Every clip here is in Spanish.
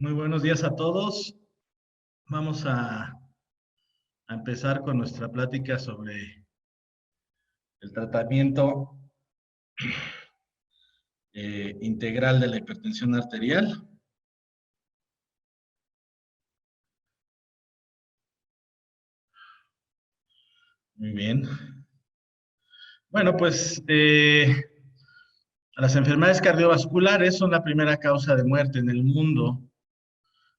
Muy buenos días a todos. Vamos a empezar con nuestra plática sobre el tratamiento integral de la hipertensión arterial. Muy bien. Bueno, pues las enfermedades cardiovasculares son la primera causa de muerte en el mundo.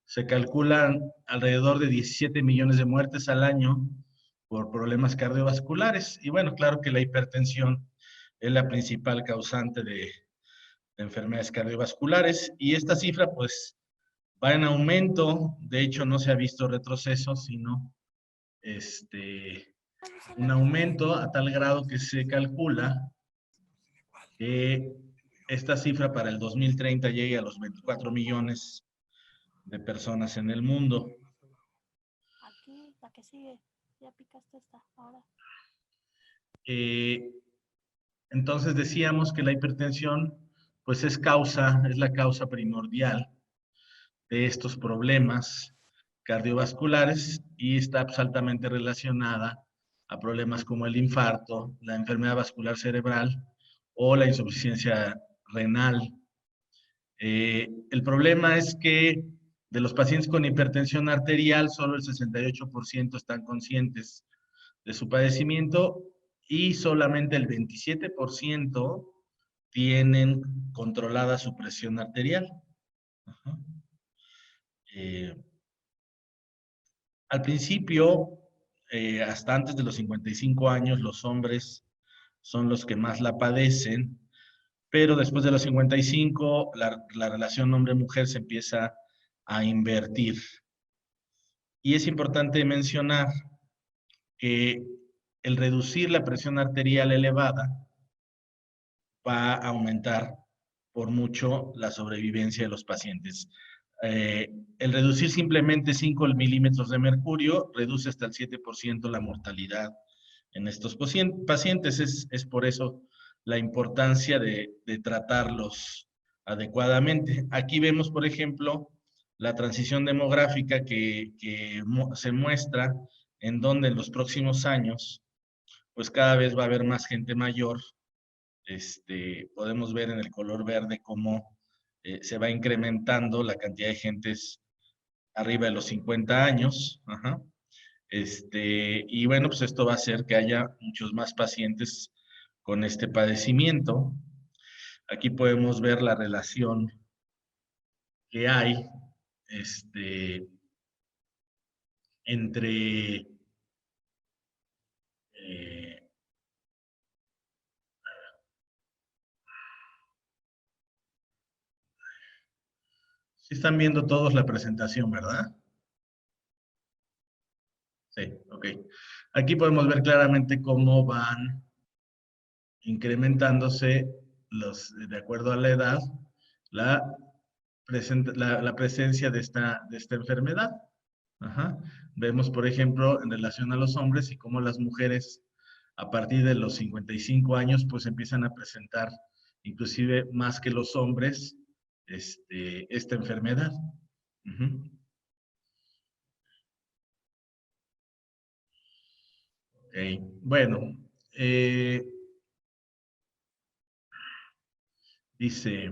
Se calculan alrededor de 17 millones de muertes al año por problemas cardiovasculares. Y bueno, claro que la hipertensión es la principal causante de enfermedades cardiovasculares y esta cifra pues va en aumento. De hecho no se ha visto retroceso, sino un aumento a tal grado que se calcula que esta cifra para el 2030 llegue a los 24 millones de personas en el mundo. Aquí, la que sigue. Ya picaste esta, ahora. Entonces decíamos que la hipertensión pues es la causa primordial de estos problemas cardiovasculares y está pues, altamente relacionada a problemas como el infarto, la enfermedad vascular cerebral o la insuficiencia renal. El problema es que de los pacientes con hipertensión arterial, solo el 68% están conscientes de su padecimiento y solamente el 27% tienen controlada su presión arterial. Ajá. Al principio, hasta antes de los 55 años, los hombres son los que más la padecen, pero después de los 55, la relación hombre-mujer se empieza a invertir. Y es importante mencionar que el reducir la presión arterial elevada va a aumentar por mucho la sobrevivencia de los pacientes. El reducir simplemente 5 milímetros de mercurio reduce hasta el 7% la mortalidad en estos pacientes. Es por eso la importancia de tratarlos adecuadamente. Aquí vemos, por ejemplo, la transición demográfica que se muestra en donde en los próximos años, pues cada vez va a haber más gente mayor. Podemos ver en el color verde cómo se va incrementando la cantidad de gentes arriba de los 50 años. Ajá. Y bueno, pues esto va a hacer que haya muchos más pacientes con este padecimiento. Aquí podemos ver la relación que hay entre sí están viendo todos la presentación, ¿verdad? Sí, ok. Aquí podemos ver claramente cómo van incrementándose de acuerdo a la edad, la, la presencia de esta enfermedad. Ajá. Vemos, por ejemplo, en relación a los hombres y cómo las mujeres a partir de los 55 años pues empiezan a presentar inclusive más que los hombres esta enfermedad. Uh-huh. Okay. Bueno, dice,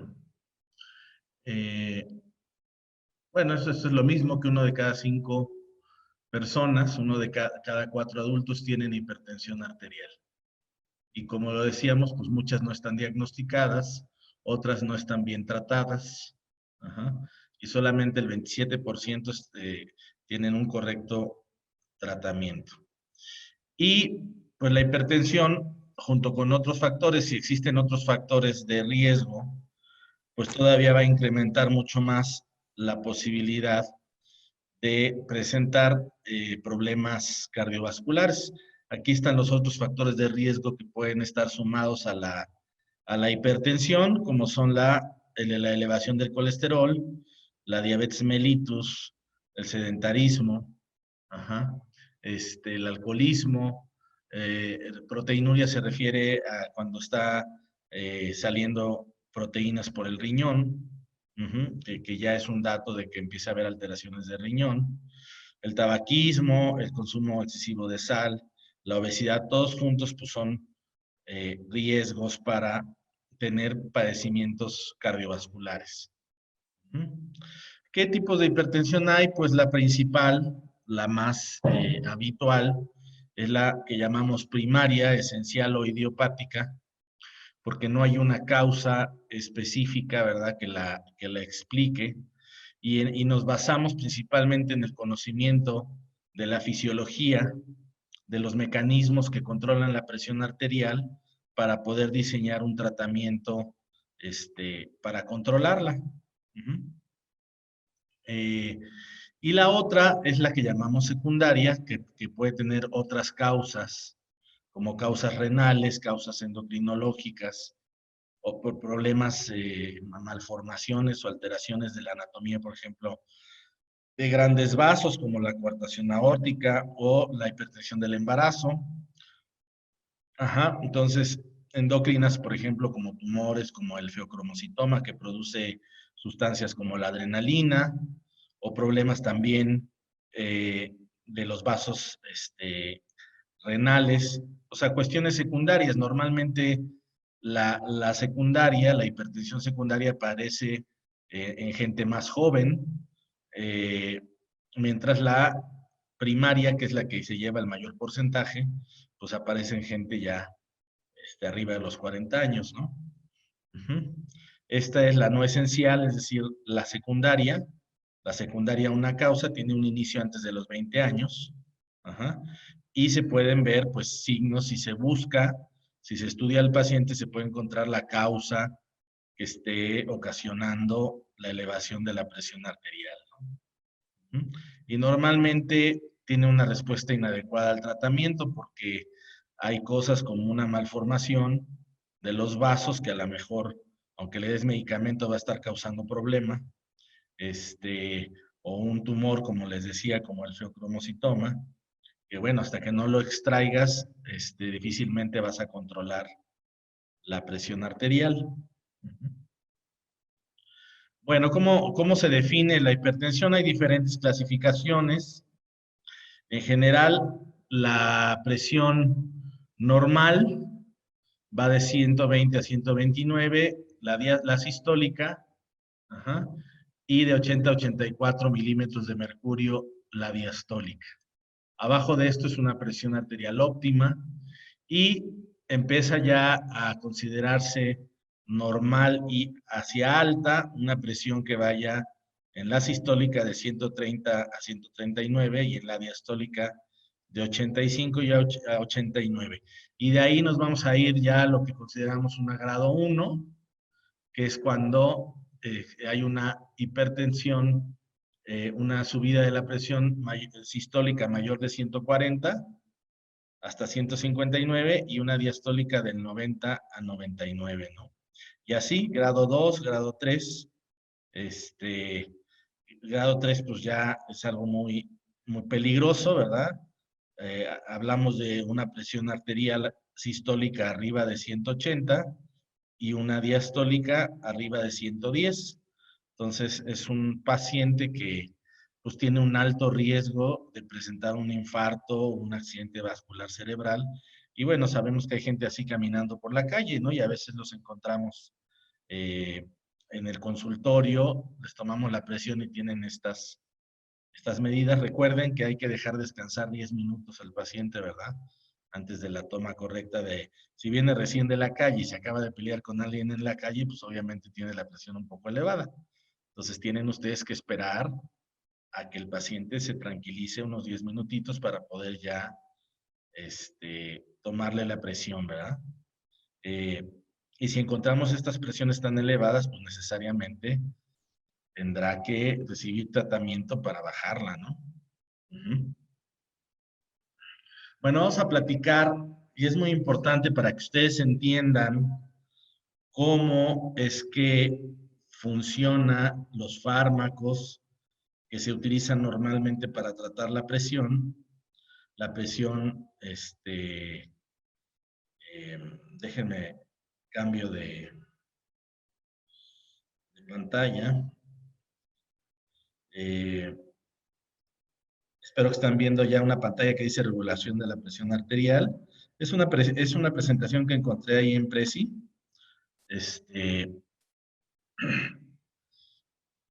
bueno, eso es lo mismo que uno de cada 5 personas, uno de cada 4 adultos tienen hipertensión arterial. Y como lo decíamos, pues muchas no están diagnosticadas, otras no están bien tratadas. Ajá. Y solamente el 27% tienen un correcto tratamiento. Y pues la hipertensión, junto con otros factores, si existen otros factores de riesgo, pues todavía va a incrementar mucho más la posibilidad de presentar problemas cardiovasculares. Aquí están los otros factores de riesgo que pueden estar sumados a la hipertensión, como son la elevación del colesterol, la diabetes mellitus, el sedentarismo, ajá, el alcoholismo. Proteinuria se refiere a cuando está saliendo proteínas por el riñón. que ya es un dato de que empieza a haber alteraciones de riñón. El tabaquismo, el consumo excesivo de sal, la obesidad, todos juntos pues son riesgos para tener padecimientos cardiovasculares. ¿Qué tipos de hipertensión hay? Pues la principal, la más habitual, es la que llamamos primaria, esencial o idiopática, porque no hay una causa específica, ¿verdad?, que la explique. Y nos basamos principalmente en el conocimiento de la fisiología, de los mecanismos que controlan la presión arterial para poder diseñar un tratamiento para controlarla. Y la otra es la que llamamos secundaria, que puede tener otras causas, como causas renales, causas endocrinológicas, o por problemas, malformaciones o alteraciones de la anatomía, por ejemplo, de grandes vasos, como la coartación aórtica o la hipertensión del embarazo. Ajá, entonces, endocrinas, por ejemplo, como tumores, como el feocromocitoma, que produce sustancias como la adrenalina, o problemas también de los vasos renales, o sea, cuestiones secundarias. Normalmente la secundaria, la hipertensión secundaria aparece en gente más joven, eh, mientras la primaria, que es la que se lleva el mayor porcentaje, pues aparece en gente ya arriba de los 40 años, ¿no? Esta es la no esencial, es decir, la secundaria. La secundaria, una causa, tiene un inicio antes de los 20 años. Ajá. Y se pueden ver, pues, signos, si se busca, si se estudia al paciente, se puede encontrar la causa que esté ocasionando la elevación de la presión arterial, ¿no? Y normalmente tiene una respuesta inadecuada al tratamiento porque hay cosas como una malformación de los vasos que a lo mejor, aunque le des medicamento, va a estar causando problema, o un tumor, como les decía, como el feocromocitoma, que bueno, hasta que no lo extraigas, difícilmente vas a controlar la presión arterial. Bueno, ¿cómo se define la hipertensión? Hay diferentes clasificaciones. En general, la presión normal va de 120 a 129, la sistólica, ajá, y de 80 a 84 milímetros de mercurio la diastólica. Abajo de esto es una presión arterial óptima y empieza ya a considerarse normal y hacia alta una presión que vaya en la sistólica de 130 a 139 y en la diastólica de 85 y a 89. Y de ahí nos vamos a ir ya a lo que consideramos un grado 1, que es cuando hay una hipertensión, una subida de la presión sistólica mayor de 140 hasta 159 y una diastólica del 90 a 99, ¿no? Y así, grado 2, grado 3, grado 3 pues ya es algo muy, muy peligroso, ¿verdad? Hablamos de una presión arterial sistólica arriba de 180 y una diastólica arriba de 110. Entonces, es un paciente que pues tiene un alto riesgo de presentar un infarto o un accidente vascular cerebral. Y bueno, sabemos que hay gente así caminando por la calle, ¿no? Y a veces los encontramos eh, en el consultorio, les tomamos la presión y tienen estas medidas. Recuerden que hay que dejar descansar 10 minutos al paciente, ¿verdad? Antes de la toma correcta si viene recién de la calle y se acaba de pelear con alguien en la calle, pues obviamente tiene la presión un poco elevada. Entonces tienen ustedes que esperar a que el paciente se tranquilice unos 10 minutitos para poder ya tomarle la presión, ¿verdad? Eh, y si encontramos estas presiones tan elevadas, pues necesariamente tendrá que recibir tratamiento para bajarla, ¿no? Bueno, vamos a platicar, y es muy importante para que ustedes entiendan cómo es que funcionan los fármacos que se utilizan normalmente para tratar la presión. La presión, déjenme cambio de pantalla. Espero que están viendo ya una pantalla que dice regulación de la presión arterial. Es una presentación que encontré ahí en Prezi.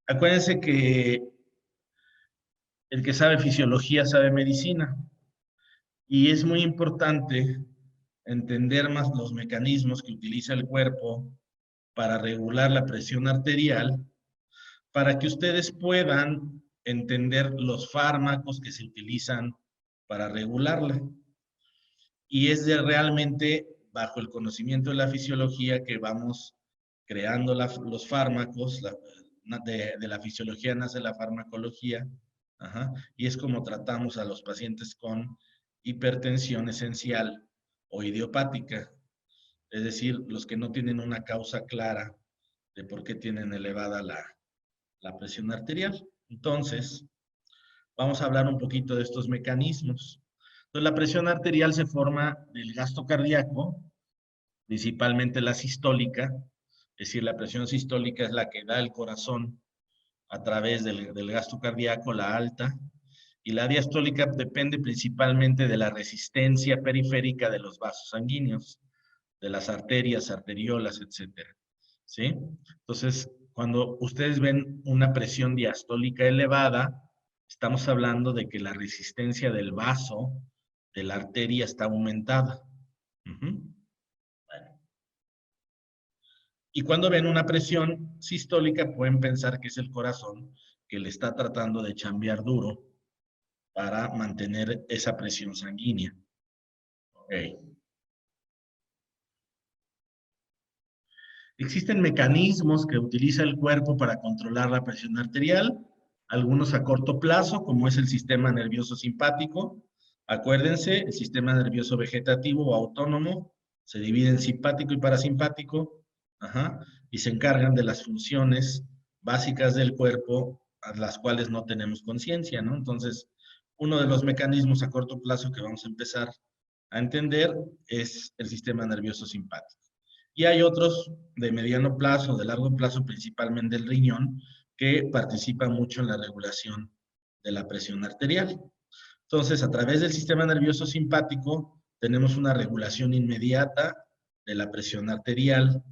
Acuérdense que el que sabe fisiología sabe medicina. Y es muy importante entender más los mecanismos que utiliza el cuerpo para regular la presión arterial, para que ustedes puedan entender los fármacos que se utilizan para regularla. Y es realmente bajo el conocimiento de la fisiología que vamos creando los fármacos, de la fisiología nace la farmacología, y es como tratamos a los pacientes con hipertensión esencial o idiopática, es decir, los que no tienen una causa clara de por qué tienen elevada la presión arterial. Entonces, vamos a hablar un poquito de estos mecanismos. Entonces, la presión arterial se forma del gasto cardíaco, principalmente la sistólica, es decir, la presión sistólica es la que da el corazón a través del gasto cardíaco, la alta, y la diastólica depende principalmente de la resistencia periférica de los vasos sanguíneos, de las arterias, arteriolas, etcétera. ¿Sí? Entonces, cuando ustedes ven una presión diastólica elevada, estamos hablando de que la resistencia del vaso, de la arteria, está aumentada. Bueno. Y cuando ven una presión sistólica, pueden pensar que es el corazón que le está tratando de chambear duro para mantener esa presión sanguínea. Okay. Existen mecanismos que utiliza el cuerpo para controlar la presión arterial, algunos a corto plazo, como es el sistema nervioso simpático. Acuérdense, el sistema nervioso vegetativo o autónomo se divide en simpático y parasimpático, y se encargan de las funciones básicas del cuerpo a las cuales no tenemos conciencia, ¿no? Entonces, uno de los mecanismos a corto plazo que vamos a empezar a entender es el sistema nervioso simpático. Y hay otros de mediano plazo, de largo plazo, principalmente el riñón, que participa mucho en la regulación de la presión arterial. Entonces, a través del sistema nervioso simpático, tenemos una regulación inmediata de la presión arterial,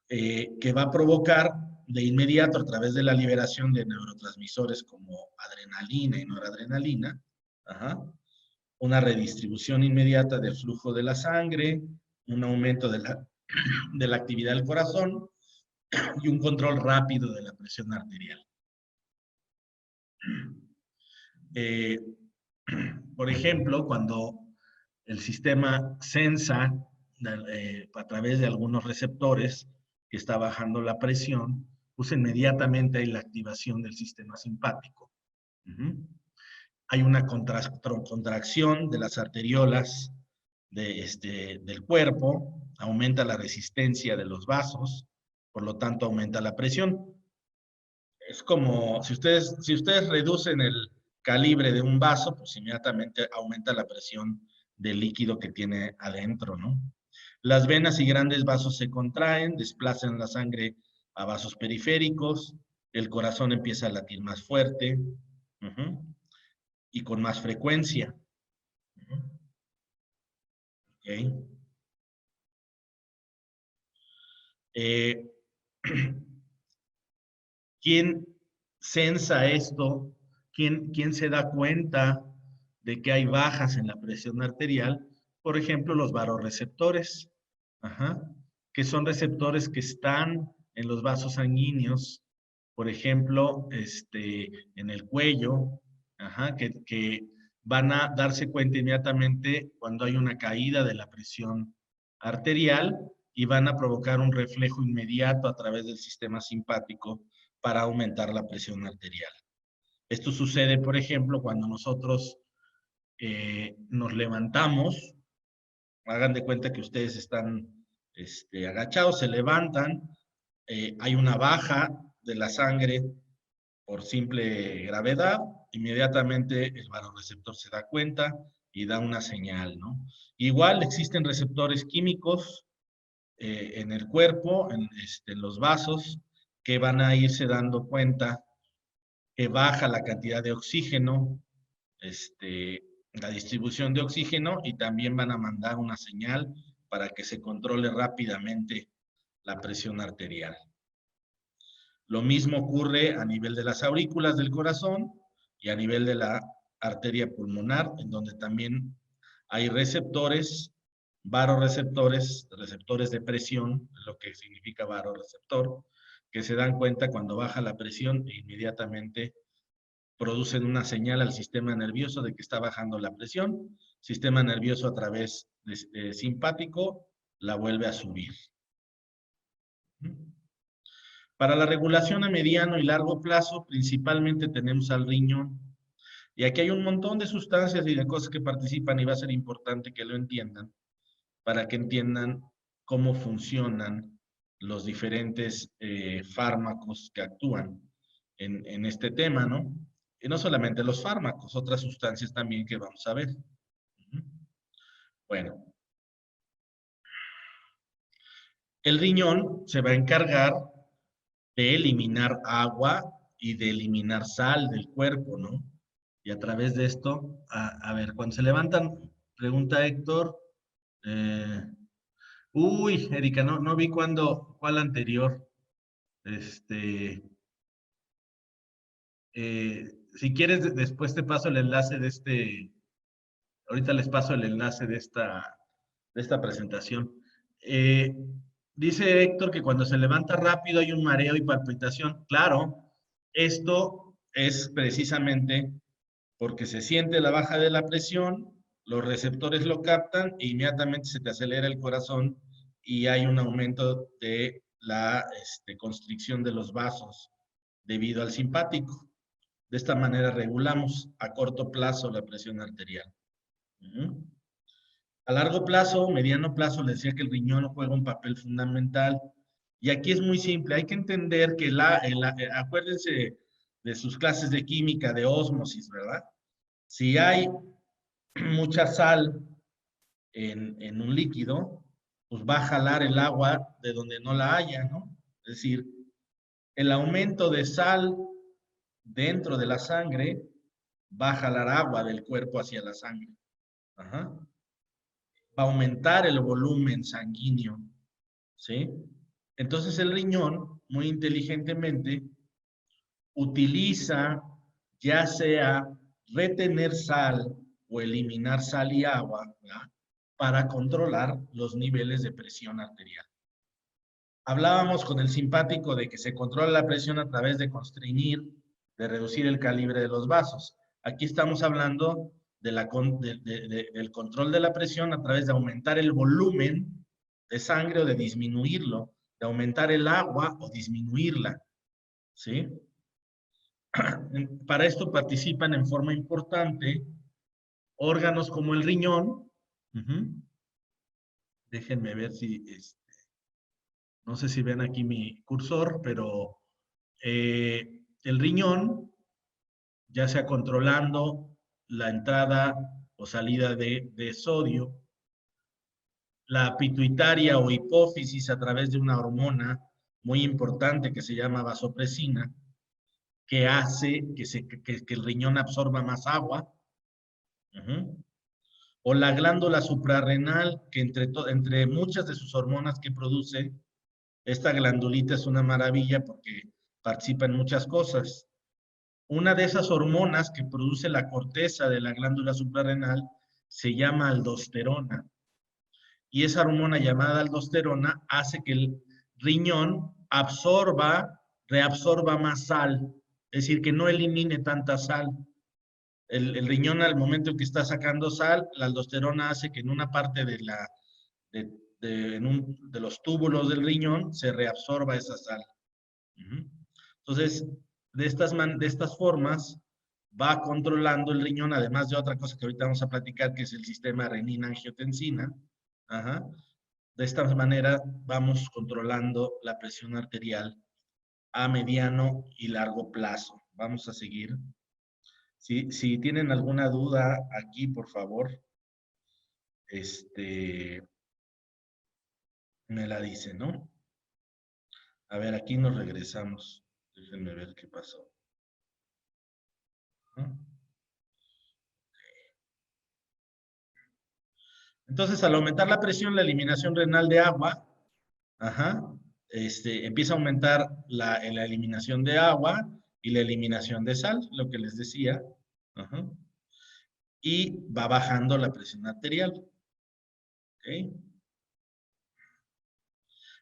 que va a provocar de inmediato, a través de la liberación de neurotransmisores como adrenalina y noradrenalina, una redistribución inmediata del flujo de la sangre, un aumento de la actividad del corazón y un control rápido de la presión arterial. Por ejemplo, cuando el sistema sensa a través de algunos receptores que está bajando la presión, pues inmediatamente hay la activación del sistema simpático. Hay una contracción de las arteriolas del cuerpo, aumenta la resistencia de los vasos, por lo tanto aumenta la presión. Es como si ustedes reducen el calibre de un vaso, pues inmediatamente aumenta la presión del líquido que tiene adentro, ¿no? Las venas y grandes vasos se contraen, desplazan la sangre a vasos periféricos, el corazón empieza a latir más fuerte y con más frecuencia. Okay. ¿Quién sensa esto? ¿Quién se da cuenta de que hay bajas en la presión arterial? Por ejemplo, los varorreceptores, que son receptores que están en los vasos sanguíneos, por ejemplo, en el cuello, que van a darse cuenta inmediatamente cuando hay una caída de la presión arterial y van a provocar un reflejo inmediato a través del sistema simpático para aumentar la presión arterial. Esto sucede, por ejemplo, cuando nosotros nos levantamos, hagan de cuenta que ustedes están agachados, se levantan, hay una baja de la sangre por simple gravedad, inmediatamente el varorreceptor se da cuenta y da una señal, ¿no? Igual existen receptores químicos en el cuerpo, en los vasos, que van a irse dando cuenta que baja la cantidad de oxígeno, la distribución de oxígeno, y también van a mandar una señal para que se controle rápidamente la presión arterial. Lo mismo ocurre a nivel de las aurículas del corazón y a nivel de la arteria pulmonar, en donde también hay receptores, varoreceptores, receptores de presión, lo que significa varoreceptor, que se dan cuenta cuando baja la presión e inmediatamente producen una señal al sistema nervioso de que está bajando la presión. Sistema nervioso a través de simpático la vuelve a subir. Para la regulación a mediano y largo plazo, principalmente tenemos al riñón. Y aquí hay un montón de sustancias y de cosas que participan, y va a ser importante que lo entiendan, para que entiendan cómo funcionan los diferentes fármacos que actúan en este tema, ¿no? Y no solamente los fármacos, otras sustancias también que vamos a ver. Bueno, el riñón se va a encargar de eliminar agua y de eliminar sal del cuerpo, ¿no? Y a través de esto, a ver, cuando se levantan, pregunta Héctor, eh, uy, Erika, no vi cuál anterior. Si quieres, después te paso el enlace ahorita les paso el enlace de esta presentación. Eh, Dice Héctor que cuando se levanta rápido hay un mareo y palpitación. Claro, esto es precisamente porque se siente la baja de la presión, los receptores lo captan e inmediatamente se te acelera el corazón y hay un aumento de la constricción de los vasos debido al simpático. De esta manera regulamos a corto plazo la presión arterial. A largo plazo, mediano plazo, les decía que el riñón juega un papel fundamental. Y aquí es muy simple, hay que entender que acuérdense de sus clases de química, de ósmosis, ¿verdad? Si hay mucha sal en un líquido, pues va a jalar el agua de donde no la haya, ¿no? Es decir, el aumento de sal dentro de la sangre va a jalar agua del cuerpo hacia la sangre. Ajá. Va a aumentar el volumen sanguíneo, ¿sí? Entonces el riñón, muy inteligentemente, utiliza ya sea retener sal o eliminar sal y agua, ¿verdad?, para controlar los niveles de presión arterial. Hablábamos con el simpático de que se controla la presión a través de constreñir, de reducir el calibre de los vasos. Aquí estamos hablando del control de la presión a través de aumentar el volumen de sangre o de disminuirlo, de aumentar el agua o disminuirla, ¿sí? Para esto participan en forma importante órganos como el riñón. Déjenme ver si, no sé si ven aquí mi cursor, pero el riñón, ya sea controlando la entrada o salida de sodio, la pituitaria o hipófisis a través de una hormona muy importante que se llama vasopresina, que hace que el riñón absorba más agua. O la glándula suprarrenal, que entre muchas de sus hormonas que produce, esta glandulita es una maravilla porque participa en muchas cosas. Una de esas hormonas que produce la corteza de la glándula suprarrenal se llama aldosterona. Y esa hormona llamada aldosterona hace que el riñón reabsorba más sal, es decir, que no elimine tanta sal. El riñón, al momento en que está sacando sal, la aldosterona hace que en una parte de los túbulos del riñón se reabsorba esa sal. Entonces, de estas formas, va controlando el riñón, además de otra cosa que ahorita vamos a platicar, que es el sistema renina-angiotensina. De esta manera vamos controlando la presión arterial a mediano y largo plazo. Vamos a seguir. Si tienen alguna duda aquí, por favor, me la dice, ¿no? A ver, aquí nos regresamos. Déjenme ver qué pasó. ¿No? Entonces, al aumentar la presión, la eliminación renal de agua, ajá, empieza a aumentar la eliminación de agua y la eliminación de sal, lo que les decía. Ajá, y va bajando la presión arterial. ¿Ok?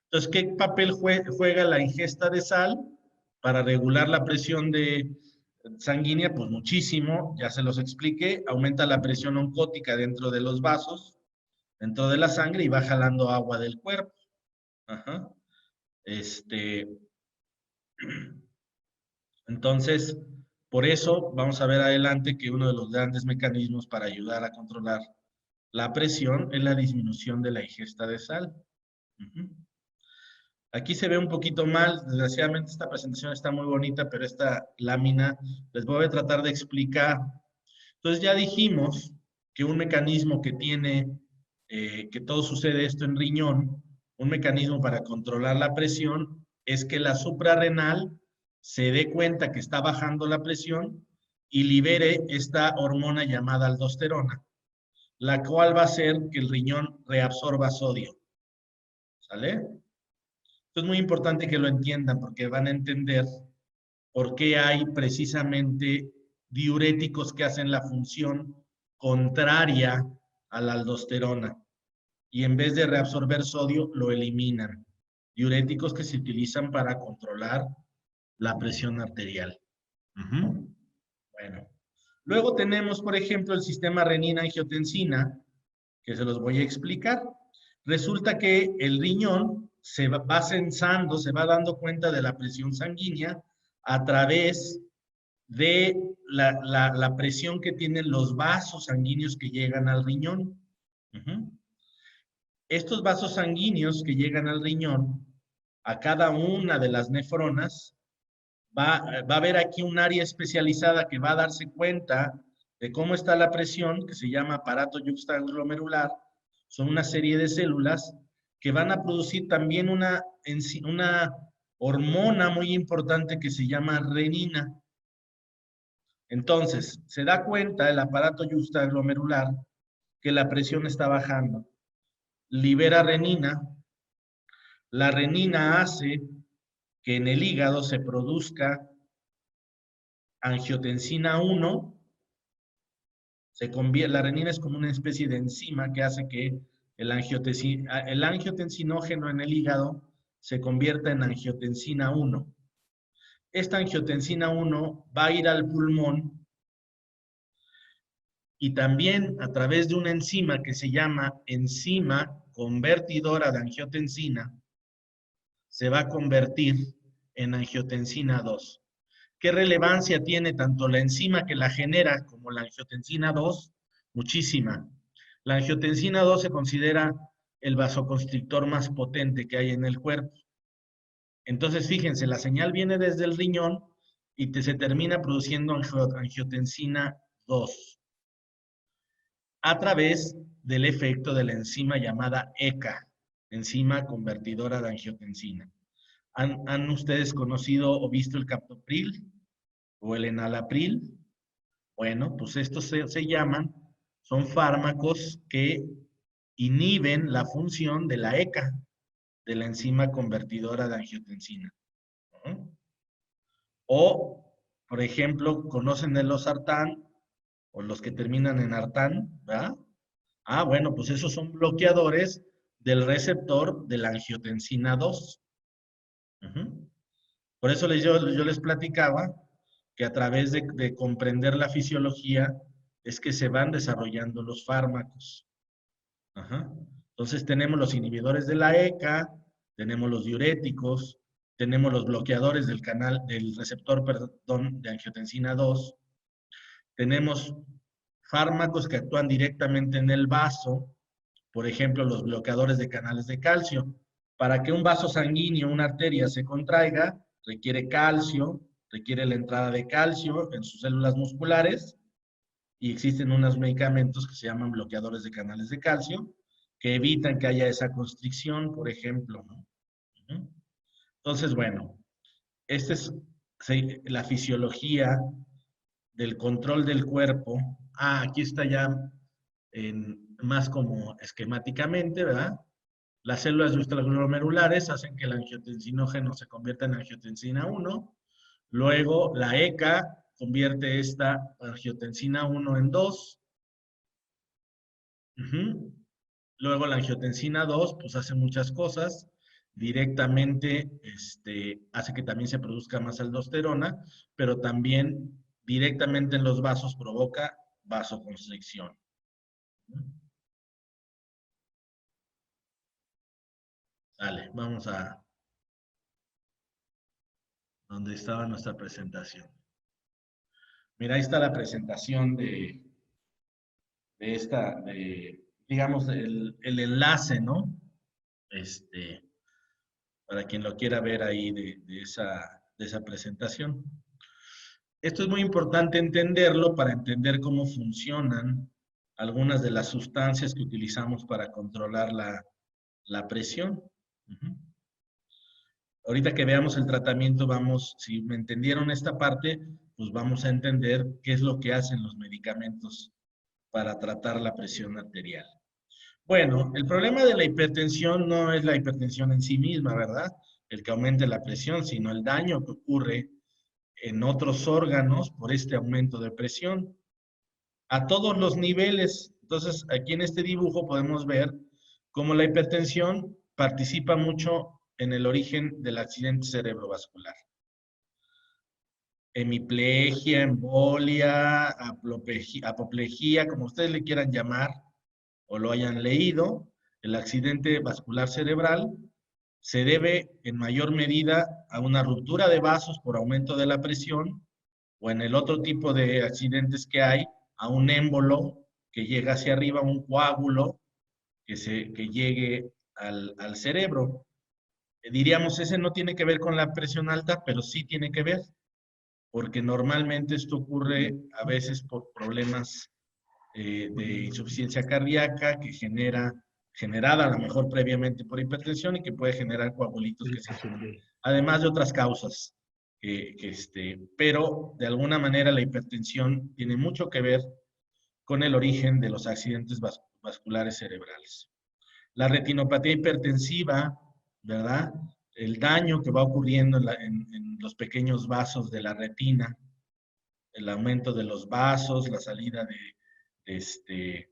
Entonces, ¿qué papel juega la ingesta de sal para regular la presión sanguínea? Pues muchísimo, ya se los expliqué, aumenta la presión oncótica dentro de los vasos, dentro de la sangre y va jalando agua del cuerpo. Ajá. Entonces, por eso vamos a ver adelante que uno de los grandes mecanismos para ayudar a controlar la presión es la disminución de la ingesta de sal. Ujú. Aquí se ve un poquito mal, desgraciadamente esta presentación está muy bonita, pero esta lámina les voy a tratar de explicar. Entonces ya dijimos que un mecanismo que tiene, que todo sucede esto en riñón, un mecanismo para controlar la presión es que la suprarrenal se dé cuenta que está bajando la presión y libere esta hormona llamada aldosterona, la cual va a hacer que el riñón reabsorba sodio. ¿Sale? Esto es muy importante que lo entiendan porque van a entender por qué hay precisamente diuréticos que hacen la función contraria a la aldosterona y en vez de reabsorber sodio lo eliminan. Diuréticos que se utilizan para controlar la presión arterial. Bueno, luego tenemos, por ejemplo, el sistema renina-angiotensina, que se los voy a explicar. Resulta que el riñón se va sensando, se va dando cuenta de la presión sanguínea a través de la presión que tienen los vasos sanguíneos que llegan al riñón. Estos vasos sanguíneos que llegan al riñón, a cada una de las nefronas, va a haber aquí un área especializada que va a darse cuenta de cómo está la presión, que se llama aparato yuxtaglomerular. Son una serie de células que van a producir también una hormona muy importante que se llama renina. Entonces, se da cuenta el aparato yuxtaglomerular que la presión está bajando. Libera renina. La renina hace que en el hígado se produzca angiotensina 1. La renina es como una especie de enzima que hace que el angiotensinógeno en el hígado se convierta en angiotensina 1. Esta angiotensina 1 va a ir al pulmón y también a través de una enzima que se llama enzima convertidora de angiotensina, se va a convertir en angiotensina 2. ¿Qué relevancia tiene tanto la enzima que la genera como la angiotensina 2? Muchísima. La angiotensina 2 se considera el vasoconstrictor más potente que hay en el cuerpo. Entonces, fíjense, la señal viene desde el riñón y se termina produciendo angiotensina 2 a través del efecto de la enzima llamada ECA, enzima convertidora de angiotensina. ¿Han ustedes conocido o visto el captopril o el enalapril? Bueno, pues estos se llaman, son fármacos que inhiben la función de la ECA, de la enzima convertidora de angiotensina. O, por ejemplo, ¿conocen el losartán o los que terminan en artán? ¿Verdad? Ah, bueno, pues esos son bloqueadores del receptor de la angiotensina 2. Por eso yo les platicaba que a través de comprender la fisiología es que se van desarrollando los fármacos. Entonces tenemos los inhibidores de la ECA, tenemos los diuréticos, tenemos los bloqueadores del receptor, perdón, de angiotensina 2, tenemos fármacos que actúan directamente en el vaso, por ejemplo, los bloqueadores de canales de calcio. Para que un vaso sanguíneo, una arteria, se contraiga, requiere calcio, requiere la entrada de calcio en sus células musculares y existen unos medicamentos que se llaman bloqueadores de canales de calcio que evitan que haya esa constricción, por ejemplo, ¿no? Entonces, bueno, esta es la fisiología del control del cuerpo. Aquí está ya más como esquemáticamente, ¿verdad? Las células extraglomerulares hacen que el angiotensinógeno se convierta en angiotensina 1. Luego, la ECA convierte esta angiotensina 1 en 2. Luego, la angiotensina 2, pues hace muchas cosas. Directamente hace que también se produzca más aldosterona, pero también directamente en los vasos provoca vasoconstricción. Dale, vamos a donde estaba nuestra presentación. Mira, ahí está la presentación digamos, el enlace, ¿no? Para quien lo quiera ver ahí de esa presentación. Esto es muy importante entenderlo para entender cómo funcionan algunas de las sustancias que utilizamos para controlar la presión. Ahorita que veamos el tratamiento, si me entendieron esta parte, pues vamos a entender qué es lo que hacen los medicamentos para tratar la presión arterial. Bueno, el problema de la hipertensión no es la hipertensión en sí misma, ¿verdad? El que aumente la presión, sino el daño que ocurre en otros órganos por este aumento de presión a todos los niveles. Entonces, aquí en este dibujo podemos ver cómo la hipertensión participa mucho en el origen del accidente cerebrovascular. Hemiplegia, embolia, apoplejía, como ustedes le quieran llamar o lo hayan leído, el accidente vascular cerebral se debe en mayor medida a una ruptura de vasos por aumento de la presión o en el otro tipo de accidentes que hay, a un émbolo que llega hacia arriba, un coágulo que llegue al cerebro. Diríamos, ese no tiene que ver con la presión alta, pero sí tiene que ver, porque normalmente esto ocurre a veces por problemas de insuficiencia cardíaca generada a lo mejor previamente por hipertensión y que puede generar coagulitos que se suman. Además de otras causas. Pero de alguna manera la hipertensión tiene mucho que ver con el origen de los accidentes vasculares cerebrales. La retinopatía hipertensiva, ¿verdad? El daño que va ocurriendo en los pequeños vasos de la retina, el aumento de los vasos, la salida de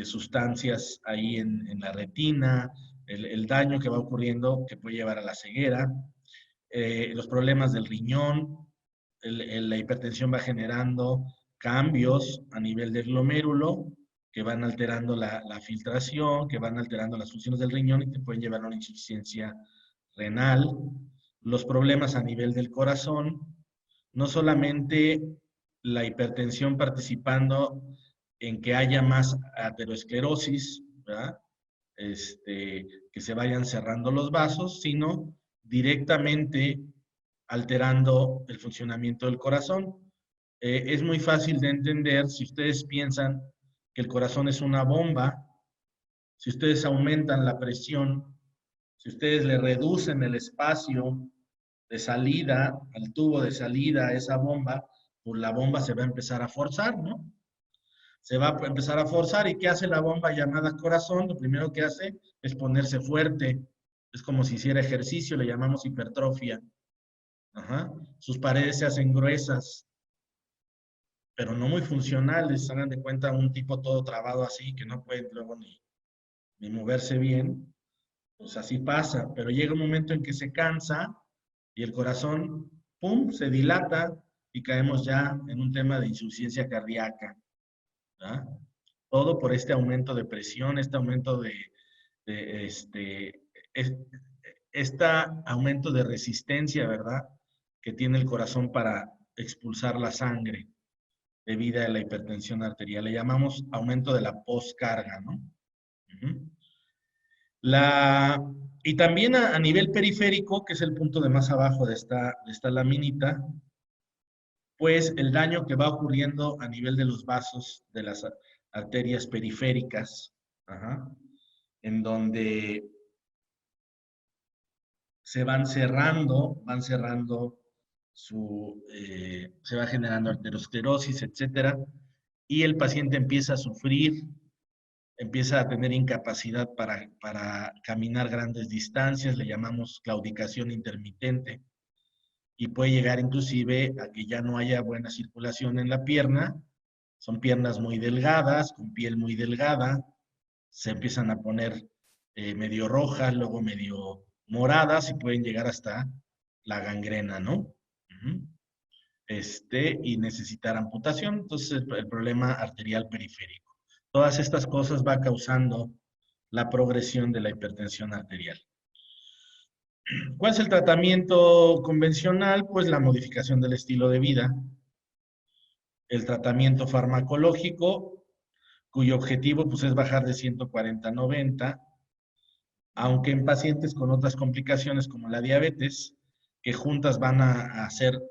sustancias ahí en la retina, el daño que va ocurriendo que puede llevar a la ceguera, los problemas del riñón, la hipertensión va generando cambios a nivel del glomérulo que van alterando la filtración, que van alterando las funciones del riñón y que pueden llevar a una insuficiencia renal, los problemas a nivel del corazón, no solamente la hipertensión participando en que haya más aterosclerosis, ¿verdad? Que se vayan cerrando los vasos, sino directamente alterando el funcionamiento del corazón. Es muy fácil de entender si ustedes piensan que el corazón es una bomba, si ustedes aumentan la presión, si ustedes le reducen el espacio de salida, al tubo de salida a esa bomba, pues la bomba se va a empezar a forzar, ¿no? Se va a empezar a forzar. ¿Y qué hace la bomba llamada corazón? Lo primero que hace es ponerse fuerte. Es como si hiciera ejercicio, le llamamos hipertrofia. Sus paredes se hacen gruesas, pero no muy funcionales. Hagan de cuenta un tipo todo trabado así, que no puede luego ni moverse bien. Pues así pasa, pero llega un momento en que se cansa y el corazón, ¡pum!, se dilata y caemos ya en un tema de insuficiencia cardíaca. ¿verdad? Todo por este aumento de presión, este aumento este aumento de resistencia, ¿verdad?, que tiene el corazón para expulsar la sangre debido a la hipertensión arterial. Le llamamos aumento de la postcarga, ¿no? Y también a nivel periférico, que es el punto de más abajo de esta laminita, pues el daño que va ocurriendo a nivel de los vasos de las arterias periféricas, Ajá. En donde se van cerrando se va generando arteriosclerosis, etcétera, y el paciente empieza a sufrir, empieza a tener incapacidad para caminar grandes distancias, le llamamos claudicación intermitente, y puede llegar inclusive a que ya no haya buena circulación en la pierna, son piernas muy delgadas, con piel muy delgada, se empiezan a poner medio rojas, luego medio moradas y pueden llegar hasta la gangrena, ¿no? Ujú. Y necesitar amputación, entonces el problema arterial periférico. Todas estas cosas va causando la progresión de la hipertensión arterial. ¿Cuál es el tratamiento convencional? Pues la modificación del estilo de vida, el tratamiento farmacológico, cuyo objetivo pues, es bajar de 140 a 90, aunque en pacientes con otras complicaciones como la diabetes, que juntas van a ser,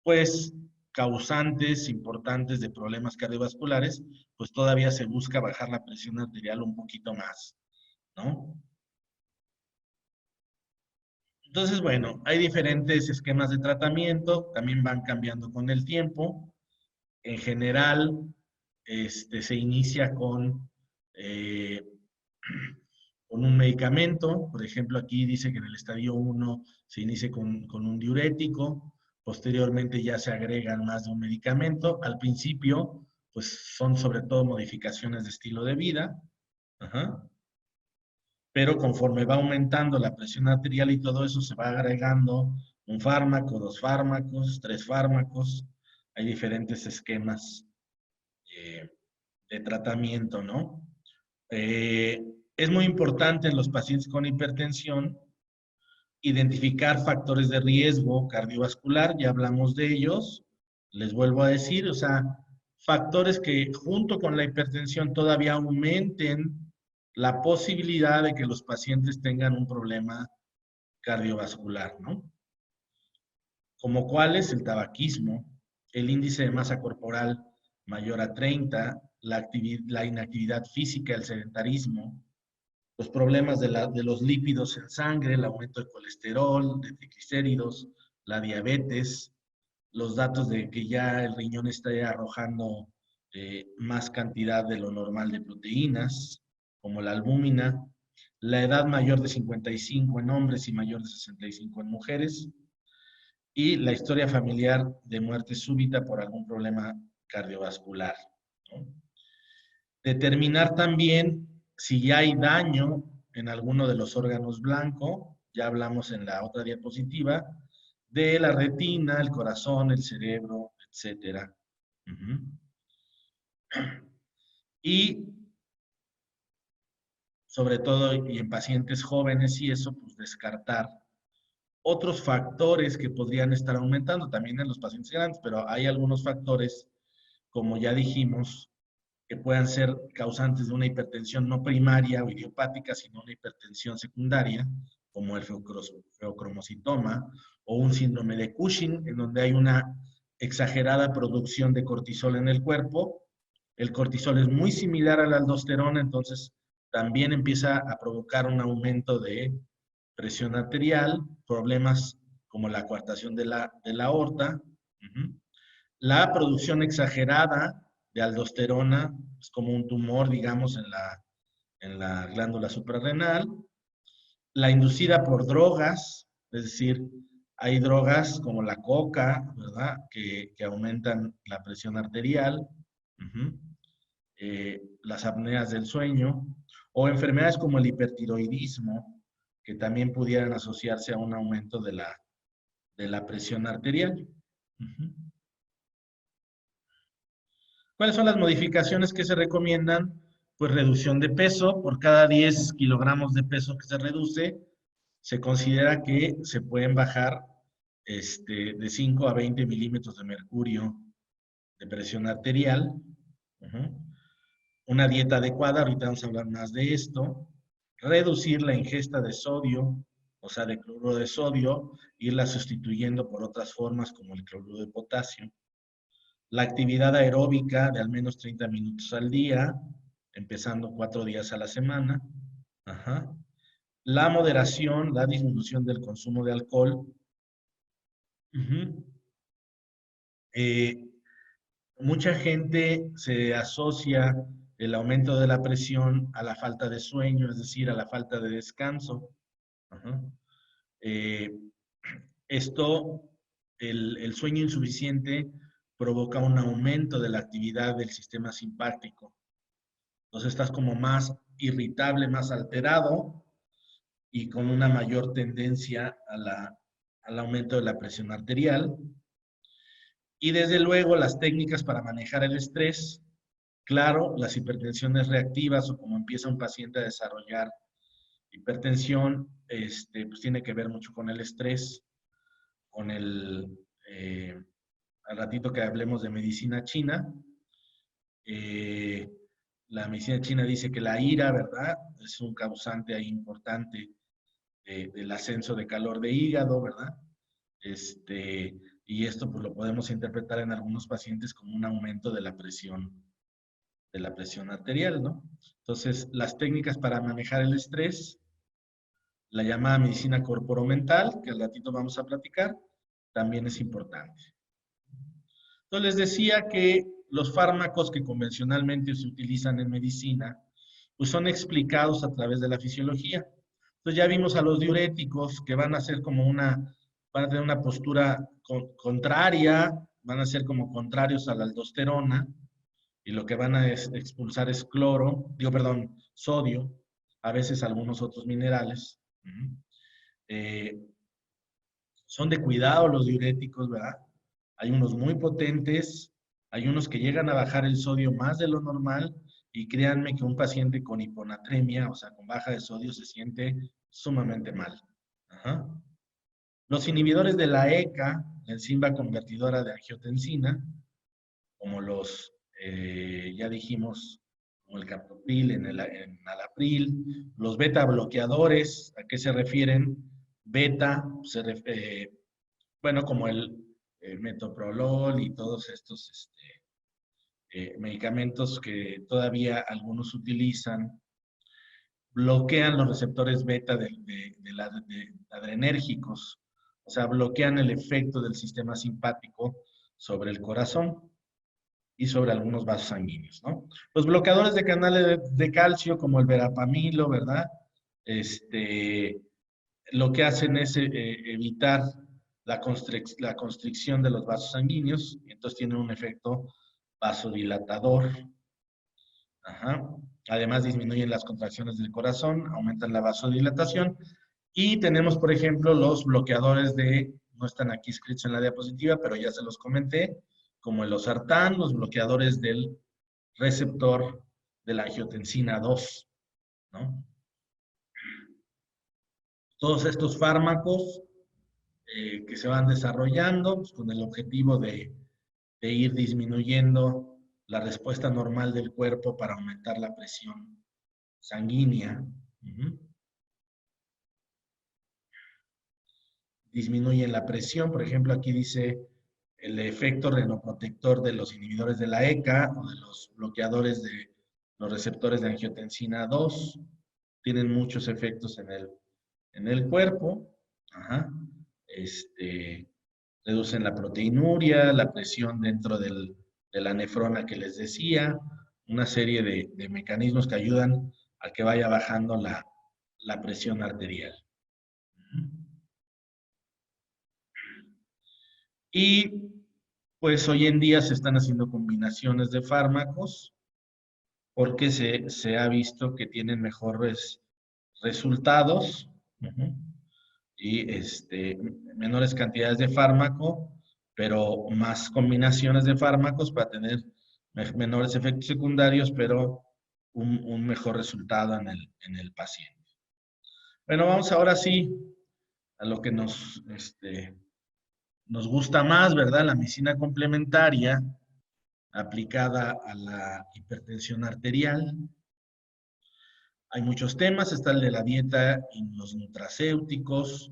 pues, causantes importantes de problemas cardiovasculares, pues todavía se busca bajar la presión arterial un poquito más, ¿no? Entonces, bueno, hay diferentes esquemas de tratamiento, también van cambiando con el tiempo. En general, se inicia eh, con un medicamento, por ejemplo, aquí dice que en el estadio 1 se inicia con un diurético, posteriormente ya se agregan más de un medicamento, al principio, pues son sobre todo modificaciones de estilo de vida, ajá, pero conforme va aumentando la presión arterial y todo eso, se va agregando un fármaco, dos fármacos, tres fármacos, hay diferentes esquemas eh, de tratamiento, ¿no? Eh, es muy importante en los pacientes con hipertensión identificar factores de riesgo cardiovascular, ya hablamos de ellos, les vuelvo a decir, o sea, factores que junto con la hipertensión todavía aumenten la posibilidad de que los pacientes tengan un problema cardiovascular, ¿no? Como cuáles, el tabaquismo, el índice de masa corporal mayor a 30, la inactividad física, el sedentarismo, los problemas de los lípidos en sangre, el aumento de colesterol, de triglicéridos, la diabetes, los datos de que ya el riñón está arrojando más cantidad de lo normal de proteínas, como la albúmina, la edad mayor de 55 en hombres y mayor de 65 en mujeres, y la historia familiar de muerte súbita por algún problema cardiovascular, ¿no? Determinar también si ya hay daño en alguno de los órganos blancos, ya hablamos en la otra diapositiva, de la retina, el corazón, el cerebro, etcétera. Uh-huh. Y sobre todo, y en pacientes jóvenes y eso, pues descartar otros factores que podrían estar aumentando también en los pacientes grandes, pero hay algunos factores, como ya dijimos, que puedan ser causantes de una hipertensión no primaria o idiopática, sino una hipertensión secundaria, como el feocromocitoma o un síndrome de Cushing, en donde hay una exagerada producción de cortisol en el cuerpo. El cortisol es muy similar a la aldosterona, entonces también empieza a provocar un aumento de presión arterial, problemas como la coartación de la aorta, la producción exagerada de aldosterona, es como un tumor, digamos, en la glándula suprarrenal, la inducida por drogas, es decir, hay drogas como la coca, ¿verdad?, que aumentan la presión arterial, uh-huh. Las apneas del sueño, o enfermedades como el hipertiroidismo, que también pudieran asociarse a un aumento de la presión arterial. Uh-huh. ¿Cuáles son las modificaciones que se recomiendan? Pues reducción de peso, por cada 10 kilogramos de peso que se reduce, se considera que se pueden bajar de 5 a 20 milímetros de mercurio de presión arterial. Uh-huh. Una dieta adecuada, ahorita vamos a hablar más de esto. Reducir la ingesta de sodio, o sea, de cloruro de sodio, irla sustituyendo por otras formas como el cloruro de potasio. La actividad aeróbica de al menos 30 minutos al día, empezando 4 días a la semana. Ajá. La moderación, la disminución del consumo de alcohol. Ujú. Eh, Mucha gente se asocia el aumento de la presión a la falta de sueño, es decir, a la falta de descanso. Ajá. Eh, Esto, el sueño insuficiente provoca un aumento de la actividad del sistema simpático. Entonces estás como más irritable, más alterado y con una mayor tendencia al aumento de la presión arterial. Y desde luego las técnicas para manejar el estrés. Claro, las hipertensiones reactivas o como empieza un paciente a desarrollar hipertensión, pues tiene que ver mucho con el estrés, con al ratito que hablemos de medicina china, eh, la medicina china dice que la ira, ¿verdad? Es un causante ahí importante del ascenso de calor de hígado, ¿verdad? Y esto pues lo podemos interpretar en algunos pacientes como un aumento de la presión arterial, ¿no? Entonces, las técnicas para manejar el estrés, la llamada medicina corporomental, que al ratito vamos a platicar, también es importante. Entonces, les decía que los fármacos que convencionalmente se utilizan en medicina, pues son explicados a través de la fisiología. Entonces, ya vimos a los diuréticos que van a ser como van a tener una postura contraria, van a ser como contrarios a la aldosterona, y lo que van a expulsar es sodio, a veces algunos otros minerales. Eh, Son de cuidado los diuréticos, ¿verdad? Hay unos muy potentes, hay unos que llegan a bajar el sodio más de lo normal, y créanme que un paciente con hiponatremia, o sea, con baja de sodio, se siente sumamente mal. Ajá. Los inhibidores de la ECA, la enzima convertidora de angiotensina, como ya dijimos, como el captopril, en enalapril, los beta bloqueadores, ¿a qué se refieren? Beta, bueno, como el metoprolol y todos estos medicamentos que todavía algunos utilizan, bloquean los receptores beta de adrenérgicos, o sea, bloquean el efecto del sistema simpático sobre el corazón y sobre algunos vasos sanguíneos, ¿no? Los bloqueadores de canales de calcio, como el verapamilo, ¿verdad? Lo que hacen es evitar la constricción de los vasos sanguíneos, y entonces tienen un efecto vasodilatador. Ajá. Además disminuyen las contracciones del corazón, aumentan la vasodilatación. Y tenemos, por ejemplo, los bloqueadores no están aquí escritos en la diapositiva, pero ya se los comenté, como el losartán, los bloqueadores del receptor de la angiotensina 2, ¿no? Todos estos fármacos que se van desarrollando pues, con el objetivo de ir disminuyendo la respuesta normal del cuerpo para aumentar la presión sanguínea. Disminuyen la presión, por ejemplo, aquí dice el efecto renoprotector de los inhibidores de la ECA o de los bloqueadores de los receptores de angiotensina 2, tienen muchos efectos en el cuerpo. Ajá. Reducen la proteinuria, la presión dentro de la nefrona que les decía, una serie de mecanismos que ayudan a que vaya bajando la presión arterial. Y pues hoy en día se están haciendo combinaciones de fármacos porque se ha visto que tienen mejores resultados. Y menores cantidades de fármaco, pero más combinaciones de fármacos para tener menores efectos secundarios, pero un mejor resultado en el paciente. Bueno, vamos ahora sí a lo que nos gusta más, ¿verdad? La medicina complementaria aplicada a la hipertensión arterial. Hay muchos temas, está el de la dieta y los nutracéuticos.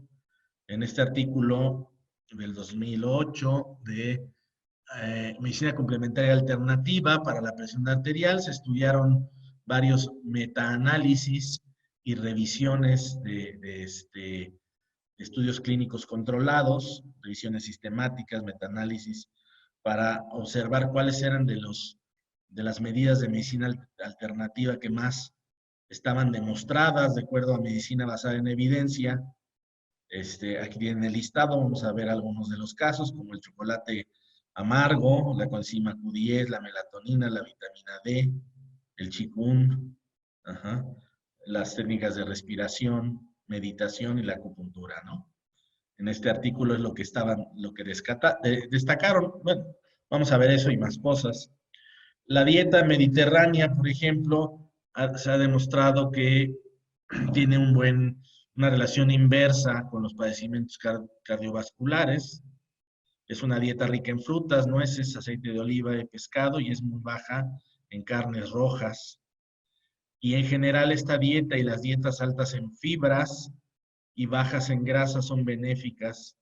En este artículo del 2008 de medicina complementaria alternativa para la presión arterial se estudiaron varios metaanálisis y revisiones de estudios clínicos controlados, revisiones sistemáticas, metaanálisis, para observar cuáles eran de las medidas de medicina alternativa que más estaban demostradas de acuerdo a medicina basada en evidencia. Aquí tienen el listado, vamos a ver algunos de los casos, como el chocolate amargo, la coenzima Q10, la melatonina, la vitamina D, el qigong, ajá, las técnicas de respiración, meditación y la acupuntura, ¿no? En este artículo es lo que destacaron. Bueno, vamos a ver eso y más cosas. La dieta mediterránea, por ejemplo, se ha demostrado que tiene una relación inversa con los padecimientos cardiovasculares. Es una dieta rica en frutas, nueces, aceite de oliva y pescado y es muy baja en carnes rojas. Y en general esta dieta y las dietas altas en fibras y bajas en grasa son benéficas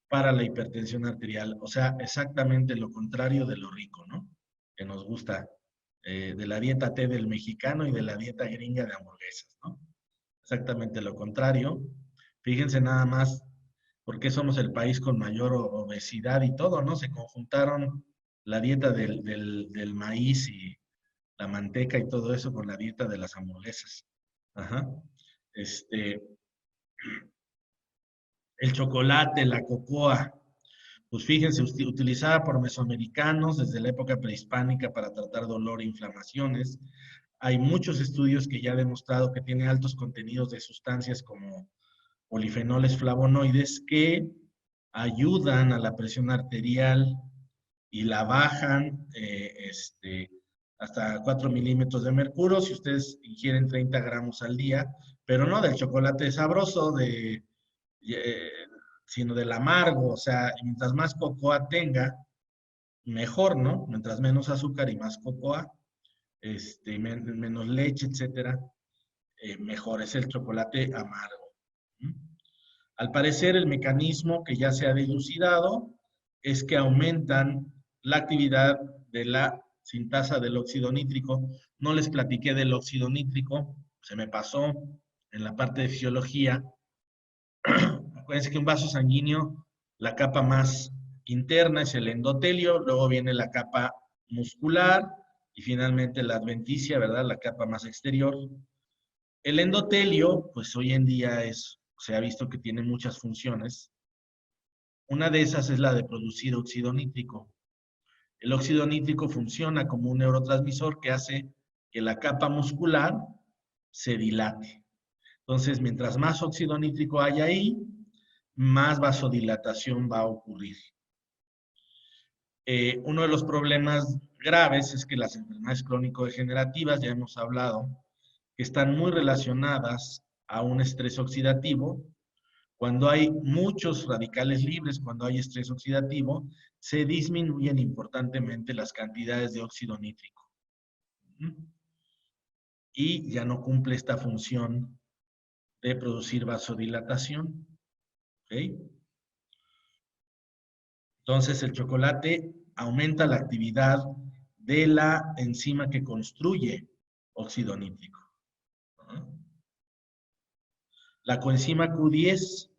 para la hipertensión arterial. O sea, exactamente lo contrario de lo rico, ¿no? Que nos gusta, de la dieta T del mexicano y de la dieta gringa de hamburguesas, ¿no? Exactamente lo contrario. Fíjense nada más por qué somos el país con mayor obesidad y todo, ¿no? Se conjuntaron la dieta del maíz y la manteca y todo eso con la dieta de las hamburguesas. Ajá. El chocolate, la cocoa, pues fíjense, utilizada por mesoamericanos desde la época prehispánica para tratar dolor e inflamaciones. Hay muchos estudios que ya han demostrado que tiene altos contenidos de sustancias como polifenoles flavonoides que ayudan a la presión arterial y la bajan hasta 4 milímetros de mercurio si ustedes ingieren 30 gramos al día, pero no del chocolate sabroso, eh, sino del amargo. O sea, mientras más cocoa tenga, mejor, ¿no? Mientras menos azúcar y más cocoa, menos leche, etcétera, mejor es el chocolate amargo. Al parecer, el mecanismo que ya se ha dilucidado es que aumentan la actividad de la sintasa del óxido nítrico. No les platiqué del óxido nítrico, se me pasó en la parte de fisiología. Acuérdense que un vaso sanguíneo, la capa más interna es el endotelio, luego viene la capa muscular y finalmente la adventicia, ¿verdad? La capa más exterior. El endotelio, pues hoy en día se ha visto que tiene muchas funciones. Una de esas es la de producir óxido nítrico. El óxido nítrico funciona como un neurotransmisor que hace que la capa muscular se dilate. Entonces, mientras más óxido nítrico hay ahí, más vasodilatación va a ocurrir. Uno de los problemas graves es que las enfermedades crónico-degenerativas, ya hemos hablado, que están muy relacionadas a un estrés oxidativo. Cuando hay muchos radicales libres, cuando hay estrés oxidativo, se disminuyen importantemente las cantidades de óxido nítrico. Y ya no cumple esta función de producir vasodilatación. ¿Okay? Entonces, el chocolate aumenta la actividad de la enzima que construye óxido nítrico. La coenzima Q10,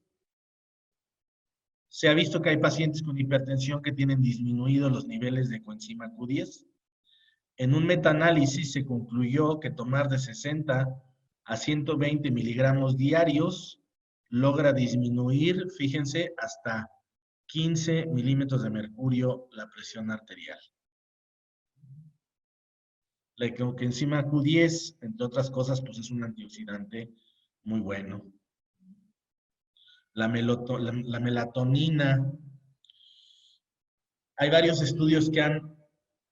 se ha visto que hay pacientes con hipertensión que tienen disminuidos los niveles de coenzima Q10. En un metaanálisis se concluyó que tomar de 60 a 120 miligramos diarios logra disminuir, fíjense, hasta 15 milímetros de mercurio la presión arterial. La coenzima Q10, entre otras cosas, pues es un antioxidante muy bueno. La melatonina. Hay varios estudios que han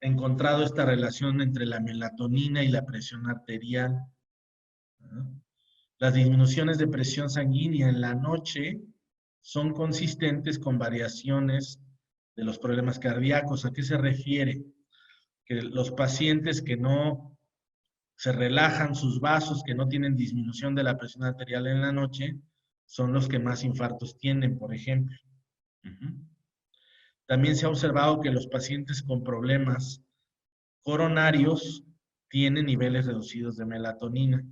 encontrado esta relación entre la melatonina y la presión arterial. Las disminuciones de presión sanguínea en la noche son consistentes con variaciones de los problemas cardíacos. ¿A qué se refiere? Que los pacientes que no se relajan sus vasos, que no tienen disminución de la presión arterial en la noche, son los que más infartos tienen, por ejemplo. También se ha observado que los pacientes con problemas coronarios tiene niveles reducidos de melatonina.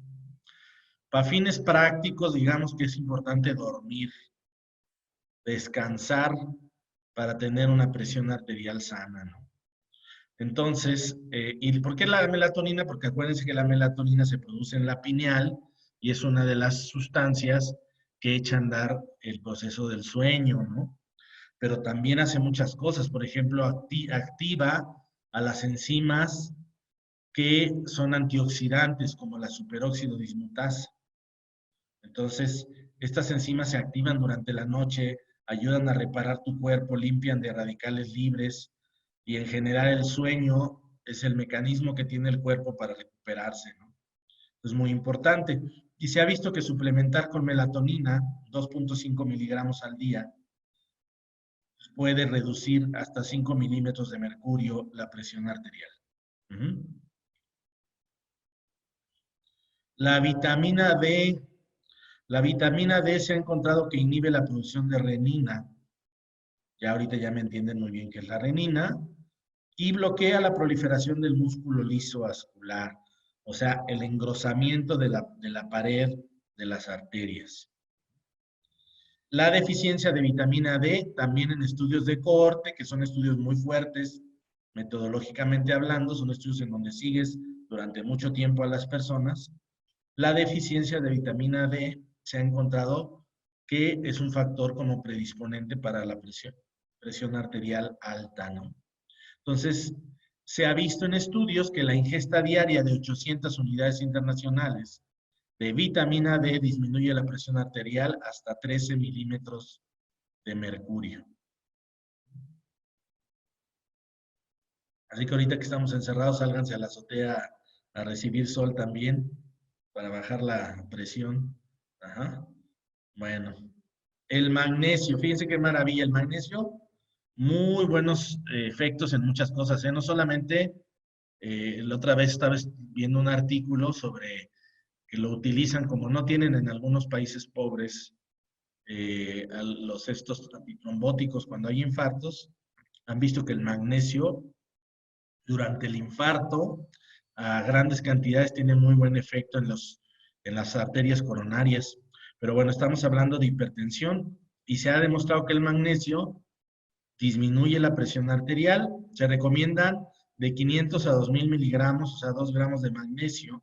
Para fines prácticos, digamos que es importante dormir, descansar para tener una presión arterial sana, ¿no? Entonces, ¿y por qué la melatonina? Porque acuérdense que la melatonina se produce en la pineal y es una de las sustancias que echa a andar el proceso del sueño, ¿no? Pero también hace muchas cosas. Por ejemplo, activa a las enzimas que son antioxidantes, como la superóxido dismutasa. Entonces, estas enzimas se activan durante la noche, ayudan a reparar tu cuerpo, limpian de radicales libres y en general el sueño es el mecanismo que tiene el cuerpo para recuperarse, ¿no? Es muy importante. Y se ha visto que suplementar con melatonina, 2.5 miligramos al día, puede reducir hasta 5 milímetros de mercurio la presión arterial. Uh-huh. La vitamina D. La vitamina D se ha encontrado que inhibe la producción de renina. Ya ahorita ya me entienden muy bien qué es la renina. Y bloquea la proliferación del músculo liso vascular. O sea, el engrosamiento de la pared de las arterias. La deficiencia de vitamina D, también en estudios de cohorte, que son estudios muy fuertes, metodológicamente hablando, son estudios en donde sigues durante mucho tiempo a las personas. La deficiencia de vitamina D se ha encontrado que es un factor como predisponente para la presión arterial alta, ¿no? Entonces, se ha visto en estudios que la ingesta diaria de 800 unidades internacionales de vitamina D disminuye la presión arterial hasta 13 milímetros de mercurio. Así que ahorita que estamos encerrados, sálganse a la azotea a recibir sol también para bajar la presión. Ajá. Bueno, el magnesio, fíjense qué maravilla, el magnesio, muy buenos efectos en muchas cosas, ¿eh? No solamente, la otra vez estaba viendo un artículo sobre que lo utilizan como no tienen en algunos países pobres estos antitrombóticos cuando hay infartos, han visto que el magnesio durante el infarto a grandes cantidades tiene muy buen efecto en las arterias coronarias. Pero bueno, estamos hablando de hipertensión y se ha demostrado que el magnesio disminuye la presión arterial. Se recomiendan de 500 a 2000 miligramos, o sea, 2 gramos de magnesio.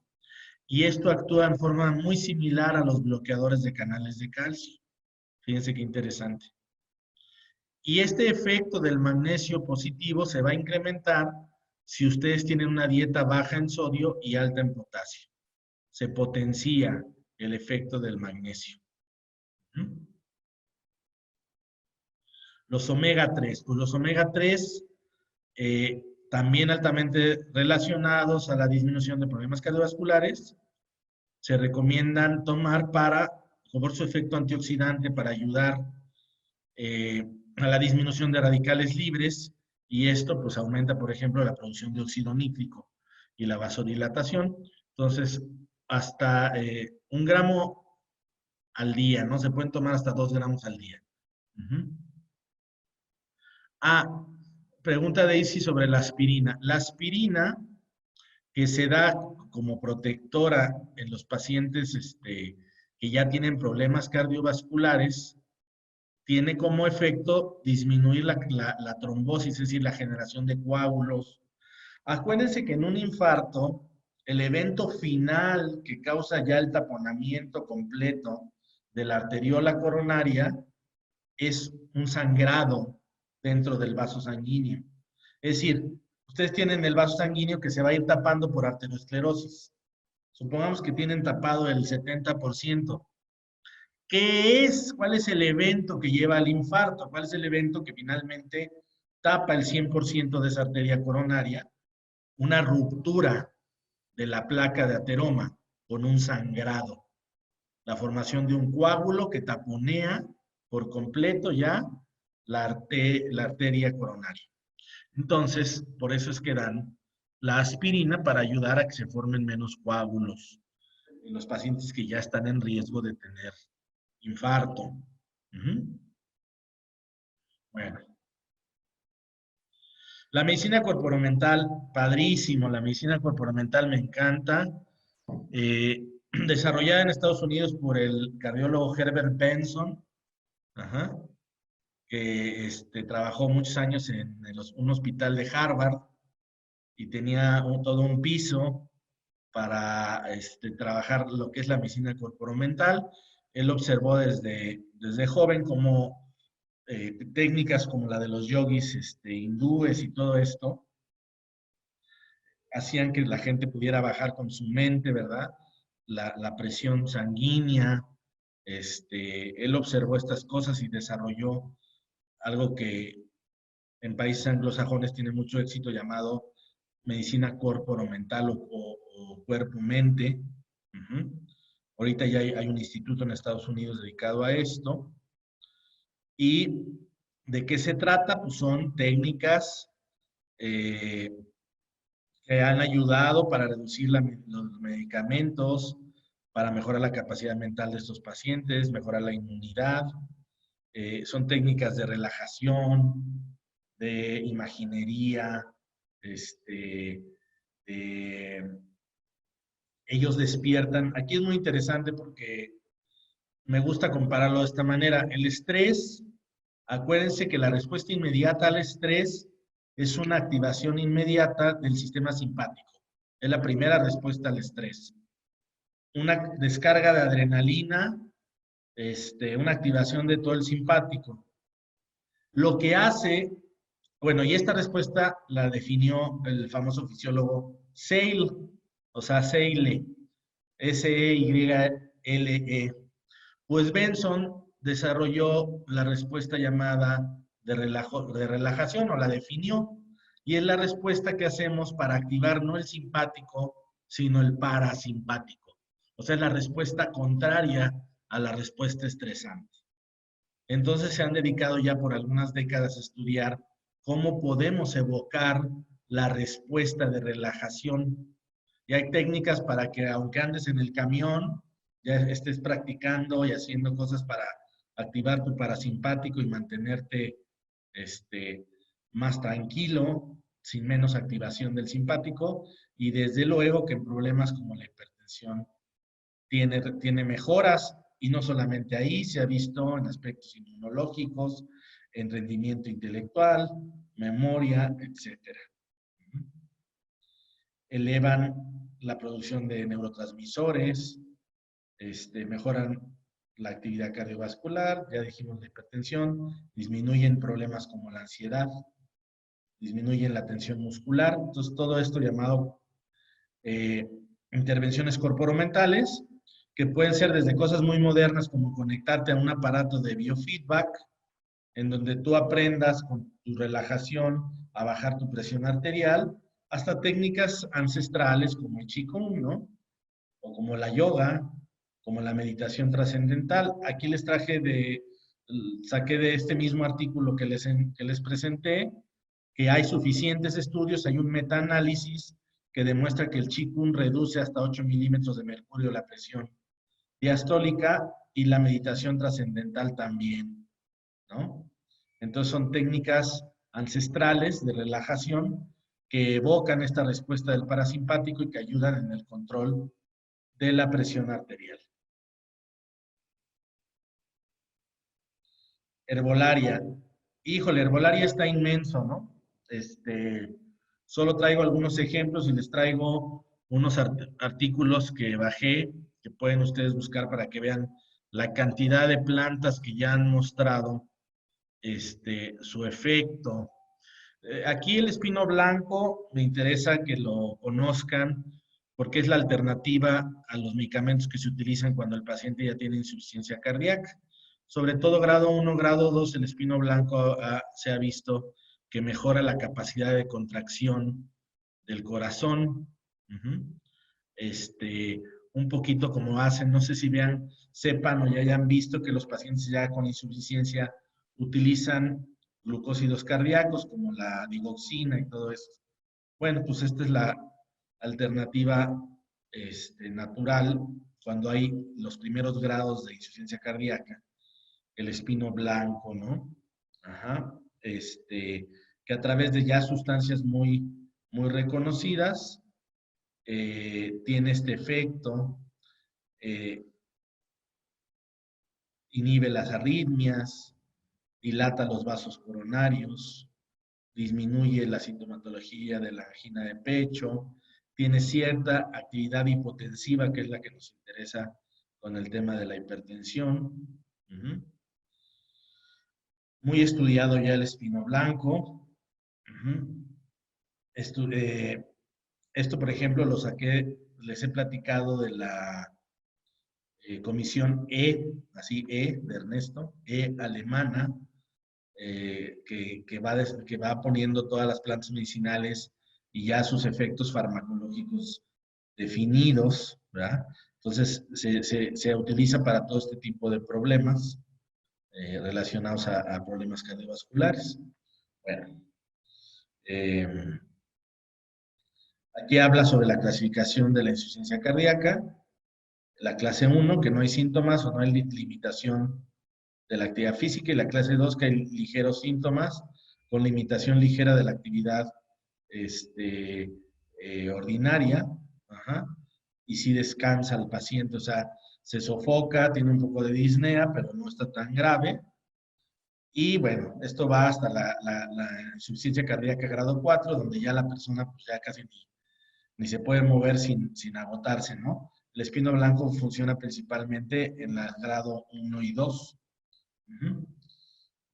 Y esto actúa en forma muy similar a los bloqueadores de canales de calcio. Fíjense qué interesante. Y este efecto del magnesio positivo se va a incrementar si ustedes tienen una dieta baja en sodio y alta en potasio. Se potencia el efecto del magnesio. Los omega 3, pues los omega 3 también altamente relacionados a la disminución de problemas cardiovasculares, se recomiendan tomar por su efecto antioxidante para ayudar a la disminución de radicales libres y esto pues aumenta, por ejemplo, la producción de óxido nítrico y la vasodilatación. Entonces, hasta 1 gramo al día, ¿no? Se pueden tomar hasta 2 gramos al día. Pregunta Daisy sobre la aspirina. La aspirina que se da como protectora en los pacientes que ya tienen problemas cardiovasculares, tiene como efecto disminuir la trombosis, es decir, la generación de coágulos. Acuérdense que en un infarto, el evento final que causa ya el taponamiento completo de la arteriola coronaria es un sangrado dentro del vaso sanguíneo. Es decir, ustedes tienen el vaso sanguíneo que se va a ir tapando por arteriosclerosis. Supongamos que tienen tapado el 70%. ¿Cuál es el evento que lleva al infarto? ¿Cuál es el evento que finalmente tapa el 100% de esa arteria coronaria? Una ruptura de la placa de ateroma con un sangrado. La formación de un coágulo que taponea por completo ya la arteria coronaria. Entonces, por eso es que dan la aspirina para ayudar a que se formen menos coágulos en los pacientes que ya están en riesgo de tener infarto. Bueno. La medicina corporomental, padrísimo, la medicina corporomental me encanta. Eh, Desarrollada en Estados Unidos por el cardiólogo Herbert Benson, ajá, que trabajó muchos años en un hospital de Harvard y tenía todo un piso para trabajar lo que es la medicina corporomental. Él observó desde joven cómo técnicas como la de los yogis hindúes y todo esto hacían que la gente pudiera bajar con su mente, ¿verdad? La presión sanguínea. Él observó estas cosas y desarrolló algo que en países anglosajones tiene mucho éxito llamado medicina corporomental o cuerpo-mente. Ujú. Ahorita ya hay un instituto en Estados Unidos dedicado a esto. ¿Y de qué se trata? Pues son técnicas eh, que han ayudado para reducir los medicamentos, para mejorar la capacidad mental de estos pacientes, mejorar la inmunidad. Son técnicas de relajación, de imaginería, este, de- ellos despiertan. Aquí es muy interesante porque me gusta compararlo de esta manera. El estrés, acuérdense que la respuesta inmediata al estrés es una activación inmediata del sistema simpático. Es la primera respuesta al estrés. Una descarga de adrenalina, una activación de todo el simpático. Lo que hace, bueno, y esta respuesta la definió el famoso fisiólogo Seyle, o sea, Seyle, Seyle. Pues Benson desarrolló la respuesta llamada de relajación, o la definió, y es la respuesta que hacemos para activar no el simpático, sino el parasimpático. O sea, es la respuesta contraria a la respuesta estresante. Entonces se han dedicado ya por algunas décadas a estudiar cómo podemos evocar la respuesta de relajación. Y hay técnicas para que aunque andes en el camión, ya estés practicando y haciendo cosas para activar tu parasimpático y mantenerte este, más tranquilo, sin menos activación del simpático. Y desde luego que en problemas como la hipertensión tiene mejoras, y no solamente ahí, se ha visto en aspectos inmunológicos, en rendimiento intelectual, memoria, etcétera. Elevan la producción de neurotransmisores, mejoran la actividad cardiovascular, ya dijimos la hipertensión, disminuyen problemas como la ansiedad, disminuyen la tensión muscular. Entonces, todo esto llamado eh, intervenciones corporomentales, que pueden ser desde cosas muy modernas como conectarte a un aparato de biofeedback, en donde tú aprendas con tu relajación a bajar tu presión arterial, hasta técnicas ancestrales como el Qigong, ¿no? O como la yoga, como la meditación trascendental. Aquí les saqué de este mismo artículo que les presenté, que hay suficientes estudios, hay un metaanálisis que demuestra que el Qigong reduce hasta 8 milímetros de mercurio la presión diastólica, y la meditación trascendental también, ¿no? Entonces son técnicas ancestrales de relajación que evocan esta respuesta del parasimpático y que ayudan en el control de la presión arterial. Herbolaria. Híjole, herbolaria está inmenso, ¿no? Solo traigo algunos ejemplos y les traigo unos artículos que bajé, que pueden ustedes buscar para que vean la cantidad de plantas que ya han mostrado su efecto. Aquí el espino blanco me interesa que lo conozcan porque es la alternativa a los medicamentos que se utilizan cuando el paciente ya tiene insuficiencia cardíaca. Sobre todo grado 1, grado 2, el espino blanco se ha visto que mejora la capacidad de contracción del corazón. Uh-huh. Un poquito como hacen, no sé si sepan o ya hayan visto que los pacientes ya con insuficiencia utilizan glucósidos cardíacos como la digoxina y todo esto. Bueno, pues esta es la alternativa natural cuando hay los primeros grados de insuficiencia cardíaca, el espino blanco, ¿no? Ajá. que a través de ya sustancias muy reconocidas, tiene este efecto, inhibe las arritmias, dilata los vasos coronarios, disminuye la sintomatología de la angina de pecho, tiene cierta actividad hipotensiva, que es la que nos interesa con el tema de la hipertensión. Muy estudiado ya el espino blanco. Esto, por ejemplo, lo saqué, les he platicado de la comisión E, así E de Ernesto, E alemana, que va poniendo todas las plantas medicinales y ya sus efectos farmacológicos definidos, ¿verdad? Entonces, se utiliza para todo este tipo de problemas relacionados a problemas cardiovasculares. Bueno, aquí habla sobre la clasificación de la insuficiencia cardíaca. La clase 1, que no hay síntomas o no hay limitación de la actividad física, y la clase 2, que hay ligeros síntomas con limitación ligera de la actividad ordinaria, y sí descansa el paciente, o sea, se sofoca, tiene un poco de disnea, pero no está tan grave. Y bueno, esto va hasta la insuficiencia cardíaca grado 4, donde ya la persona pues ya casi ni se puede mover sin agotarse, ¿no? El espino blanco funciona principalmente en la grado 1 y 2.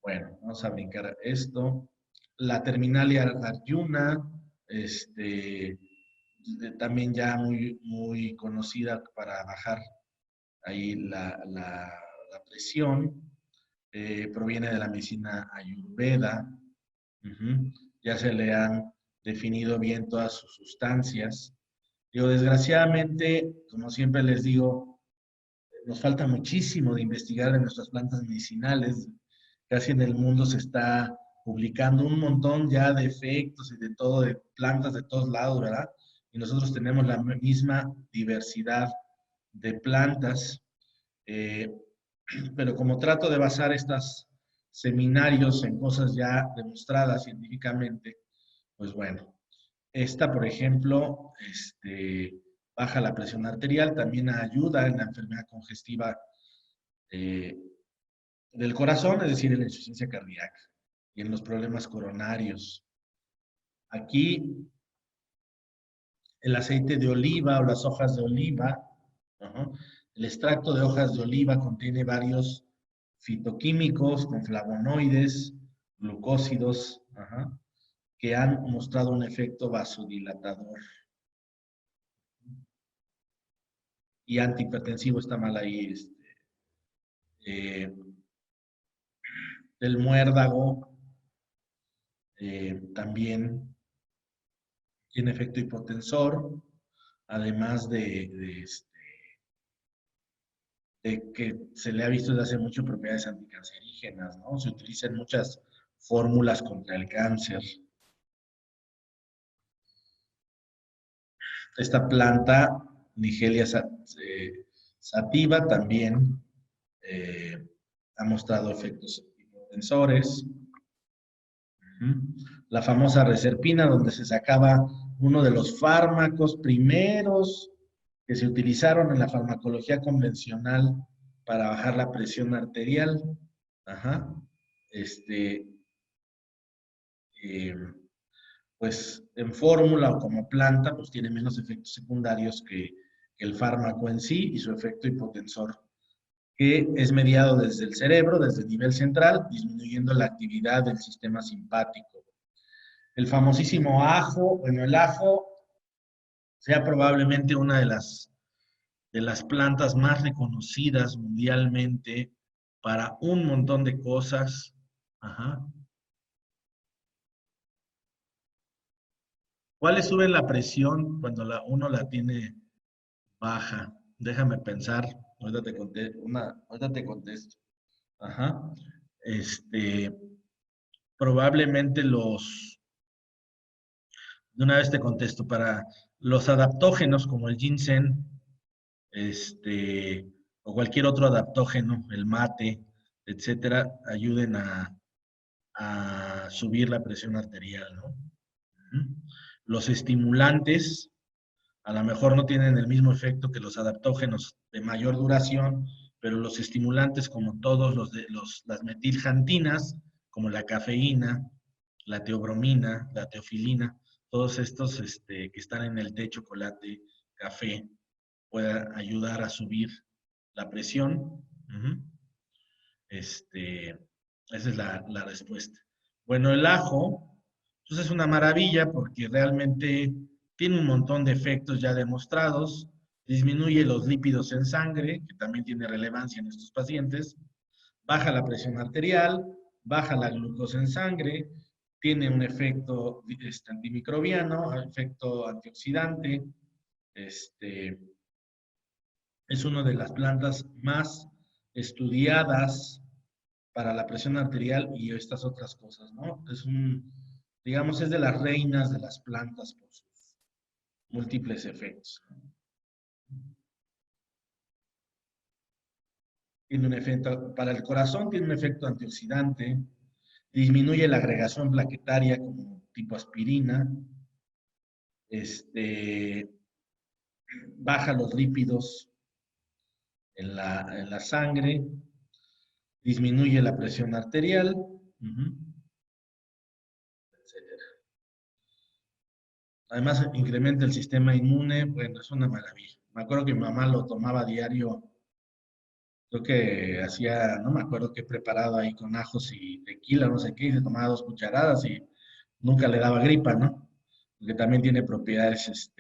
Bueno, vamos a brincar esto. La terminalia arjuna, también ya muy conocida para bajar ahí la presión. Proviene de la medicina ayurveda. Ya se le han definido bien todas sus sustancias. Digo, desgraciadamente, como siempre les digo, nos falta muchísimo de investigar de nuestras plantas medicinales. Casi en el mundo se está publicando un montón ya de efectos y de todo, de plantas de todos lados, ¿verdad? Y nosotros tenemos la misma diversidad de plantas, pero como trato de basar estos seminarios en cosas ya demostradas científicamente, pues bueno, esta, por ejemplo, baja la presión arterial, también ayuda en la enfermedad congestiva del corazón, es decir, en la insuficiencia cardíaca y en los problemas coronarios. Aquí, el aceite de oliva o las hojas de oliva, el extracto de hojas de oliva contiene varios fitoquímicos con flavonoides, glucósidos, que han mostrado un efecto vasodilatador. Y antihipertensivo está mal ahí. El muérdago también tiene efecto hipotensor, además de que se le ha visto desde hace mucho propiedades anticancerígenas, ¿no? Se utilizan muchas fórmulas contra el cáncer. Esta planta, Nigelia sativa, también ha mostrado efectos hipotensores. La famosa reserpina, donde se sacaba uno de los fármacos primeros que se utilizaron en la farmacología convencional para bajar la presión arterial. Pues en fórmula o como planta, pues tiene menos efectos secundarios que el fármaco en sí, y su efecto hipotensor, que es mediado desde el cerebro, desde el nivel central, disminuyendo la actividad del sistema simpático. El famosísimo ajo, bueno, el ajo sea probablemente una de las plantas más reconocidas mundialmente para un montón de cosas. ¿Cuáles suben la presión cuando uno la tiene baja? Déjame pensar, ahorita te contesto. Probablemente de una vez te contesto, para los adaptógenos como el ginseng, o cualquier otro adaptógeno, el mate, etcétera, ayuden a a subir la presión arterial, ¿no? Los estimulantes a lo mejor no tienen el mismo efecto que los adaptógenos de mayor duración, pero los estimulantes, como todos las metilxantinas, como la cafeína, la teobromina, la teofilina, todos estos que están en el té, chocolate, café, pueden ayudar a subir la presión. Esa es la respuesta. Bueno, el ajo, pues es una maravilla porque realmente tiene un montón de efectos ya demostrados. Disminuye los lípidos en sangre, que también tiene relevancia en estos pacientes. Baja la presión arterial, baja la glucosa en sangre, tiene un efecto antimicrobiano, efecto antioxidante. Es una de las plantas más estudiadas para la presión arterial y estas otras cosas, ¿no? Digamos, es de las reinas de las plantas por sus múltiples efectos. Tiene un efecto, para el corazón tiene un efecto antioxidante, disminuye la agregación plaquetaria como tipo aspirina, baja los lípidos en la sangre, disminuye la presión arterial, etcétera. Además, incrementa el sistema inmune, bueno, es una maravilla. Me acuerdo que mi mamá lo tomaba diario, creo que hacía, no me acuerdo qué preparado ahí con ajos y tequila, no sé qué, y se tomaba 2 cucharadas y nunca le daba gripa, ¿no? Porque también tiene propiedades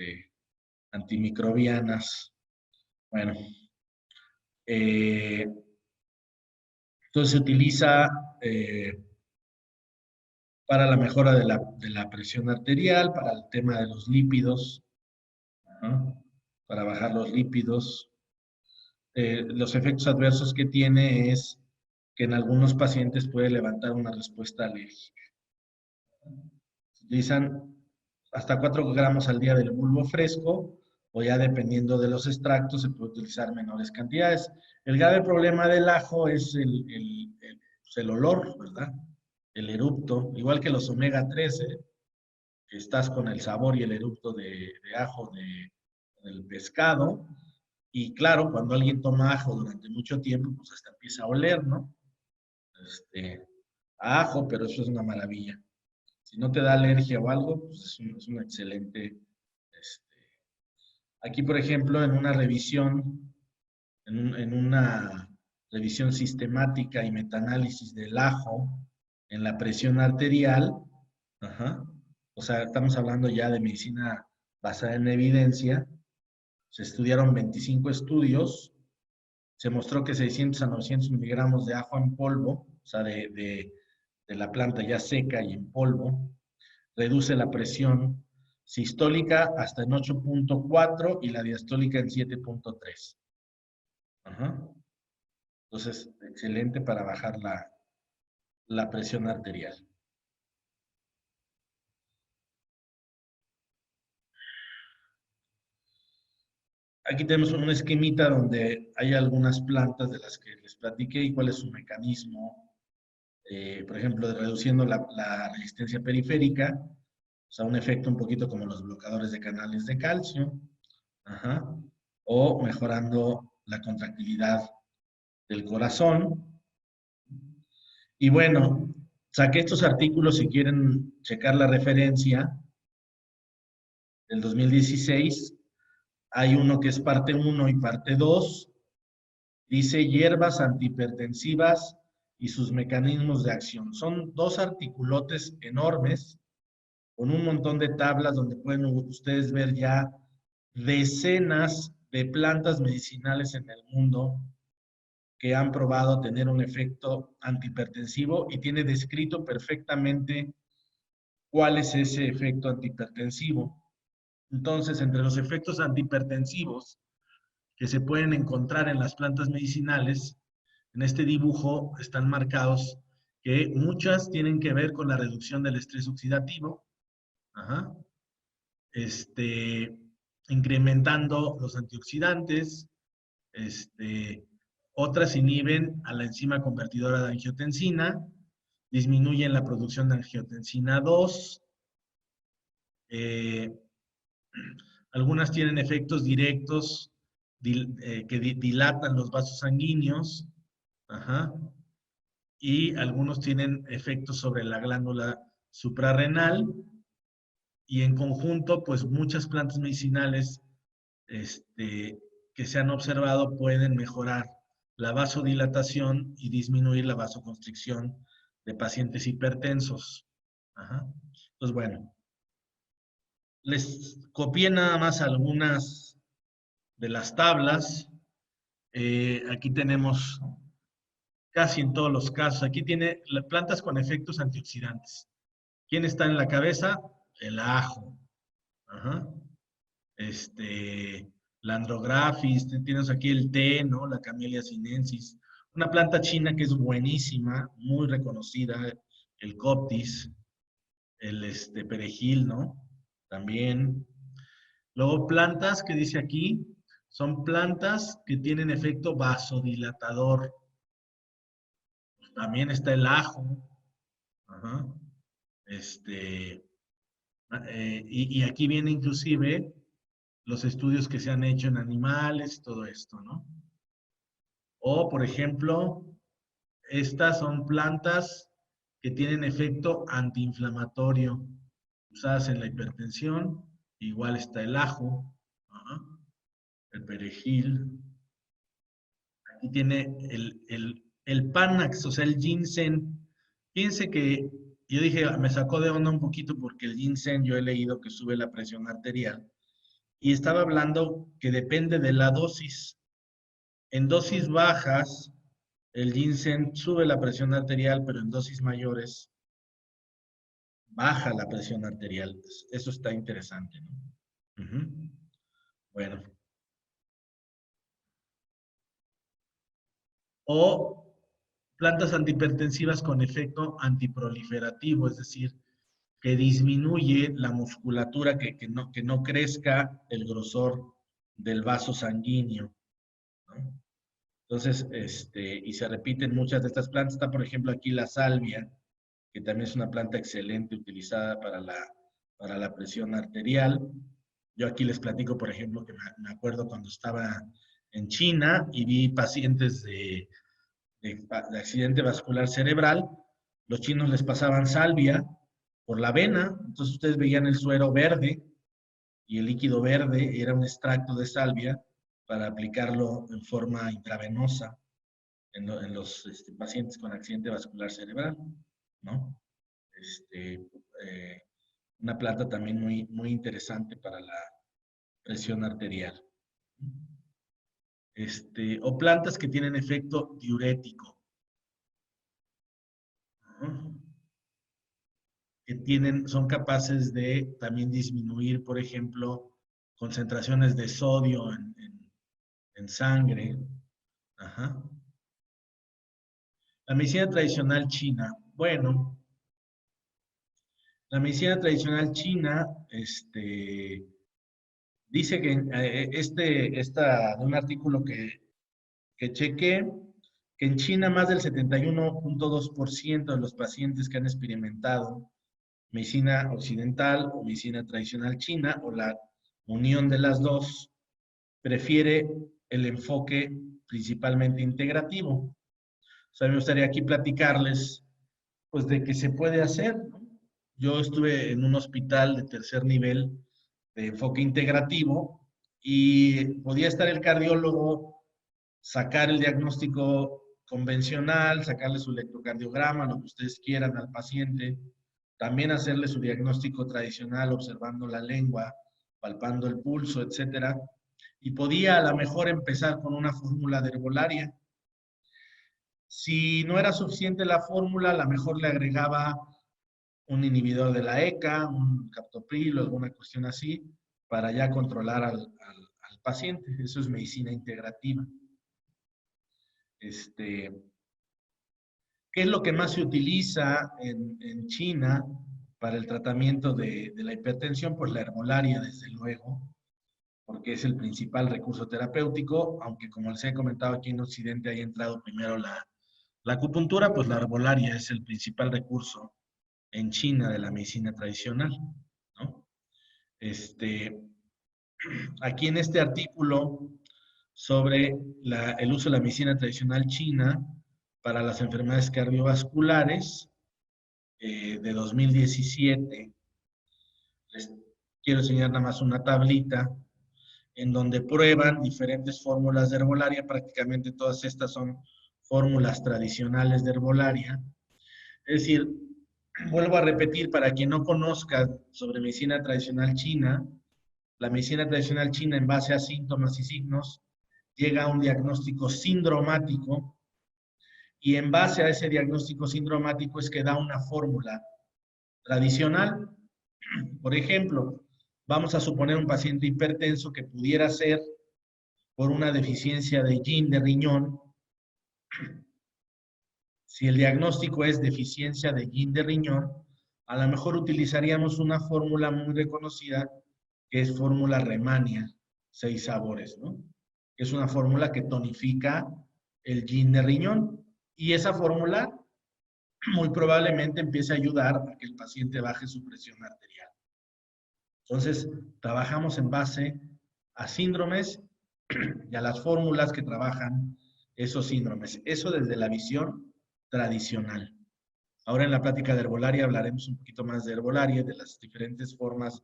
antimicrobianas. Bueno, entonces se utiliza para la mejora de la presión arterial, para el tema de los lípidos, ¿no? Para bajar los lípidos. Los efectos adversos que tiene es que en algunos pacientes puede levantar una respuesta alérgica. Se utilizan hasta 4 gramos al día del bulbo fresco, o ya dependiendo de los extractos se puede utilizar menores cantidades. El grave problema del ajo es el olor, ¿verdad? El erupto, igual que los omega 3, que estás con el sabor y el erupto de ajo del pescado. Y claro, cuando alguien toma ajo durante mucho tiempo, pues hasta empieza a oler, ¿no? A ajo, pero eso es una maravilla. Si no te da alergia o algo, pues es un excelente. Aquí, por ejemplo, en una revisión sistemática y metaanálisis del ajo en la presión arterial, ajá, o sea, estamos hablando ya de medicina basada en evidencia, se estudiaron 25 estudios, se mostró que 600 a 900 miligramos de ajo en polvo, o sea, de la planta ya seca y en polvo, reduce la presión sistólica hasta en 8.4 y la diastólica en 7.3. Entonces, excelente para bajar la presión arterial. Aquí tenemos un esquemita donde hay algunas plantas de las que les platiqué y cuál es su mecanismo. Por ejemplo, reduciendo la resistencia periférica, o sea, un efecto un poquito como los bloqueadores de canales de calcio, o mejorando la contractilidad del corazón. Y bueno, saqué estos artículos si quieren checar la referencia del 2016. Hay uno que es parte 1 y parte 2. Dice hierbas antihipertensivas y sus mecanismos de acción. Son 2 articulotes enormes con un montón de tablas donde pueden ustedes ver ya decenas de plantas medicinales en el mundo que han probado tener un efecto antihipertensivo y tiene descrito perfectamente cuál es ese efecto antihipertensivo. Entonces, entre los efectos antihipertensivos que se pueden encontrar en las plantas medicinales, en este dibujo están marcados que muchas tienen que ver con la reducción del estrés oxidativo, incrementando los antioxidantes, otras inhiben a la enzima convertidora de angiotensina disminuyen la producción de angiotensina 2. Algunas tienen efectos directos que dilatan los vasos sanguíneos. Ajá. Y algunos tienen efectos sobre la glándula suprarrenal. Y en conjunto, pues muchas plantas medicinales que se han observado pueden mejorar la vasodilatación y disminuir la vasoconstricción de pacientes hipertensos. Ajá. Pues bueno, les copié nada más algunas de las tablas. Aquí tenemos casi en todos los casos. Aquí tiene plantas con efectos antioxidantes. ¿Quién está en la cabeza? El ajo. Ajá. La andrographis, tienes aquí el té, ¿no? La Camellia sinensis. Una planta china que es buenísima, muy reconocida, el coptis, el perejil, ¿no? También. Luego, plantas que dice aquí, son plantas que tienen efecto vasodilatador. También está el ajo. Ajá. Y aquí viene inclusive los estudios que se han hecho en animales, todo esto, ¿no? O, por ejemplo, estas son plantas que tienen efecto antiinflamatorio, usadas en la hipertensión. Igual está el ajo, ajá, el perejil. Aquí tiene el Panax, o sea, el ginseng. Fíjense que yo dije, me sacó de onda un poquito porque el ginseng yo he leído que sube la presión arterial. Y estaba hablando que depende de la dosis. En dosis bajas, el ginseng sube la presión arterial, pero en dosis mayores baja la presión arterial. Eso está interesante, ¿no? Uh-huh. Bueno. O plantas antihipertensivas con efecto antiproliferativo, es decir, que disminuye la musculatura, que no crezca el grosor del vaso sanguíneo, ¿no? Entonces, y se repiten muchas de estas plantas. Está, por ejemplo, aquí la salvia, que también es una planta excelente utilizada para la presión arterial. Yo aquí les platico, por ejemplo, que me acuerdo cuando estaba en China y vi pacientes de accidente vascular cerebral. Los chinos les pasaban salvia por la vena, entonces ustedes veían el suero verde y el líquido verde era un extracto de salvia para aplicarlo en forma intravenosa en los pacientes con accidente vascular cerebral, ¿no? Una planta también muy, muy interesante para la presión arterial. O plantas que tienen efecto diurético, ¿no? Que son capaces de también disminuir, por ejemplo, concentraciones de sodio en sangre. Ajá. La medicina tradicional china. Bueno, la medicina tradicional china, dice que de un artículo que chequé, que en China más del 71.2% de los pacientes que han experimentado medicina occidental o medicina tradicional china, o la unión de las dos, prefiere el enfoque principalmente integrativo. O sea, me gustaría aquí platicarles, pues, de qué se puede hacer, ¿no? Yo estuve en un hospital de tercer nivel de enfoque integrativo y podía estar el cardiólogo, sacar el diagnóstico convencional, sacarle su electrocardiograma, lo que ustedes quieran al paciente, también hacerle su diagnóstico tradicional observando la lengua, palpando el pulso, etcétera, y podía a lo mejor empezar con una fórmula de herbolaria. Si no era suficiente la fórmula, a lo mejor le agregaba un inhibidor de la ECA, un captopril o alguna cuestión así, para ya controlar al paciente. Eso es medicina integrativa. ¿Qué es lo que más se utiliza en China para el tratamiento de la hipertensión? Pues la herbolaria, desde luego, porque es el principal recurso terapéutico, aunque como les he comentado aquí en Occidente haya entrado primero La acupuntura, pues la herbolaria es el principal recurso en China de la medicina tradicional, ¿no? Este, aquí en este artículo sobre el uso de la medicina tradicional china para las enfermedades cardiovasculares de 2017, les quiero enseñar nada más una tablita en donde prueban diferentes fórmulas de herbolaria, prácticamente todas estas son fórmulas tradicionales de herbolaria. Es decir, vuelvo a repetir, para quien no conozca sobre medicina tradicional china, la medicina tradicional china en base a síntomas y signos llega a un diagnóstico sindromático y en base a ese diagnóstico sindromático es que da una fórmula tradicional. Por ejemplo, vamos a suponer un paciente hipertenso que pudiera ser por una deficiencia de yin de riñón. Si el diagnóstico es deficiencia de yin de riñón, a lo mejor utilizaríamos una fórmula muy reconocida que es fórmula Remania, 6 sabores, ¿no? Es una fórmula que tonifica el yin de riñón y esa fórmula muy probablemente empiece a ayudar a que el paciente baje su presión arterial. Entonces, trabajamos en base a síndromes y a las fórmulas que trabajan esos síndromes. Eso desde la visión tradicional. Ahora en la plática de herbolaria hablaremos un poquito más de herbolaria y de las diferentes formas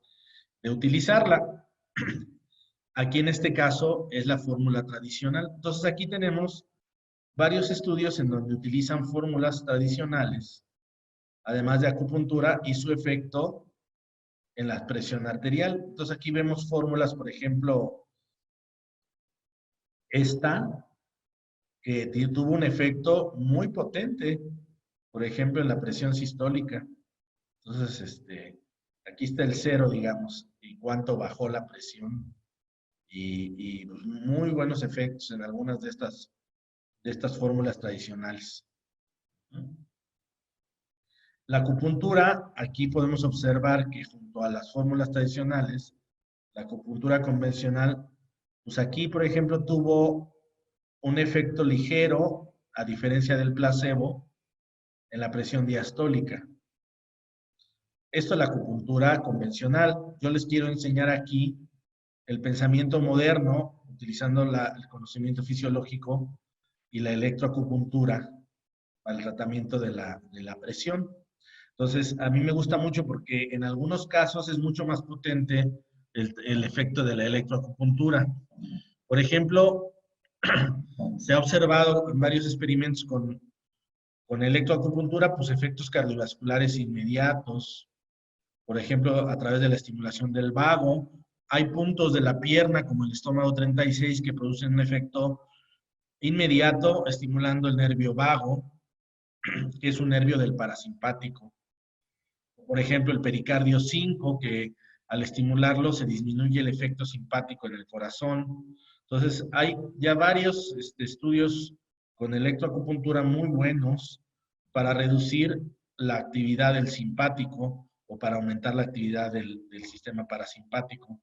de utilizarla. Aquí en este caso es la fórmula tradicional. Entonces aquí tenemos varios estudios en donde utilizan fórmulas tradicionales, además de acupuntura y su efecto en la presión arterial. Entonces aquí vemos fórmulas, por ejemplo, esta, que tuvo un efecto muy potente, por ejemplo, en la presión sistólica. Entonces, aquí está el cero, digamos, y cuánto bajó la presión. Y muy buenos efectos en algunas de estas fórmulas tradicionales. La acupuntura, aquí podemos observar que junto a las fórmulas tradicionales, la acupuntura convencional, pues aquí, por ejemplo, tuvo un efecto ligero, a diferencia del placebo, en la presión diastólica. Esto es la acupuntura convencional. Yo les quiero enseñar aquí el pensamiento moderno, utilizando el conocimiento fisiológico y la electroacupuntura para el tratamiento de la presión. Entonces, a mí me gusta mucho porque en algunos casos es mucho más potente el efecto de la electroacupuntura. Por ejemplo, se ha observado en varios experimentos con electroacupuntura, pues efectos cardiovasculares inmediatos, por ejemplo, a través de la estimulación del vago. Hay puntos de la pierna, como el estómago 36, que producen un efecto inmediato, estimulando el nervio vago, que es un nervio del parasimpático. Por ejemplo, el pericardio 5, que al estimularlo se disminuye el efecto simpático en el corazón. Entonces, hay ya varios estudios con electroacupuntura muy buenos para reducir la actividad del simpático o para aumentar la actividad del sistema parasimpático.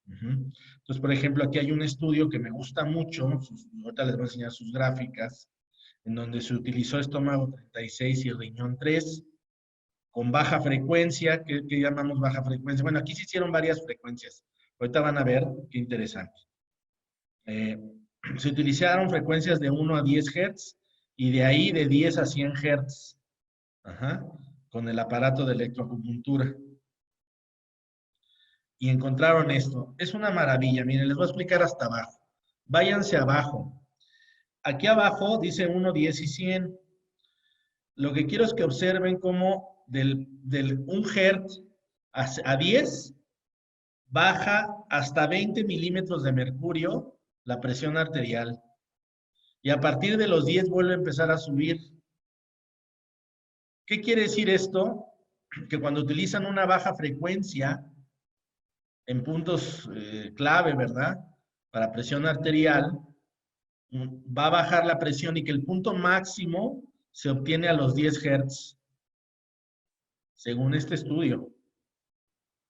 Entonces, por ejemplo, aquí hay un estudio que me gusta mucho, ahorita les voy a enseñar sus gráficas, en donde se utilizó estómago 36 y riñón 3, con baja frecuencia. ¿Qué llamamos baja frecuencia? Bueno, aquí se hicieron varias frecuencias. Ahorita van a ver qué interesante. Se utilizaron frecuencias de 1 a 10 Hz y de ahí de 10 a 100 Hz. Ajá, con el aparato de electroacupuntura. Y encontraron esto. Es una maravilla. Miren, les voy a explicar hasta abajo. Váyanse abajo. Aquí abajo dice 1, 10 y 100. Lo que quiero es que observen cómo del 1 Hz a 10 baja hasta 20 milímetros de mercurio la presión arterial. Y a partir de los 10 vuelve a empezar a subir. ¿Qué quiere decir esto? Que cuando utilizan una baja frecuencia en puntos clave, ¿verdad? Para presión arterial, va a bajar la presión y que el punto máximo se obtiene a los 10 Hz, según este estudio.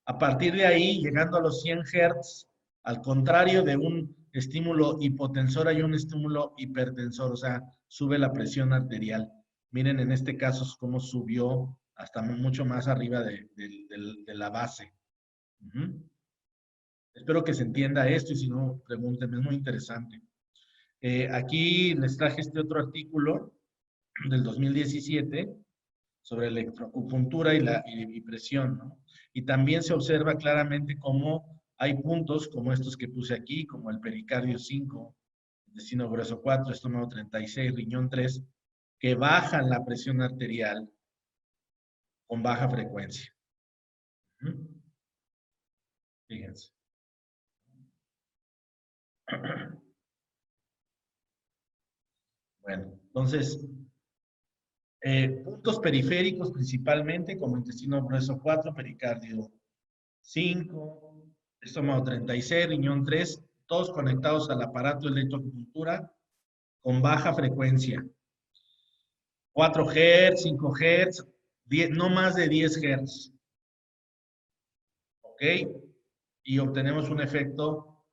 A partir de ahí, llegando a los 100 Hz, al contrario de un estímulo hipotensor, hay un estímulo hipertensor, o sea, sube la presión arterial. Miren en este caso cómo subió hasta mucho más arriba de la base. Ujú. Espero que se entienda esto y si no, pregúntenme, es muy interesante. Aquí les traje este otro artículo del 2017 sobre electroacupuntura y presión, ¿no? Y también se observa claramente cómo hay puntos como estos que puse aquí, como el pericardio 5, intestino grueso 4, estómago 36, riñón 3, que bajan la presión arterial con baja frecuencia. Fíjense. Bueno, entonces, puntos periféricos principalmente, como intestino grueso 4, pericardio 5, estómago 36, riñón 3, todos conectados al aparato de electroacupuntura con baja frecuencia. 4 Hz, 5 Hz, 10, no más de 10 Hz. ¿Ok? Y obtenemos un efecto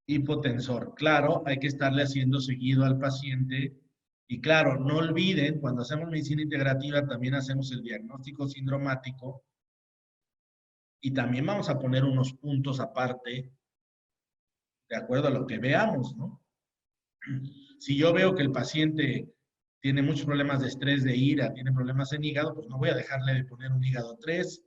hipotensor. Claro, hay que estarle haciendo seguido al paciente. Y claro, no olviden, cuando hacemos medicina integrativa, también hacemos el diagnóstico sindromático. Y también vamos a poner unos puntos aparte, de acuerdo a lo que veamos, ¿no? Si yo veo que el paciente tiene muchos problemas de estrés, de ira, tiene problemas en hígado, pues no voy a dejarle de poner un hígado 3.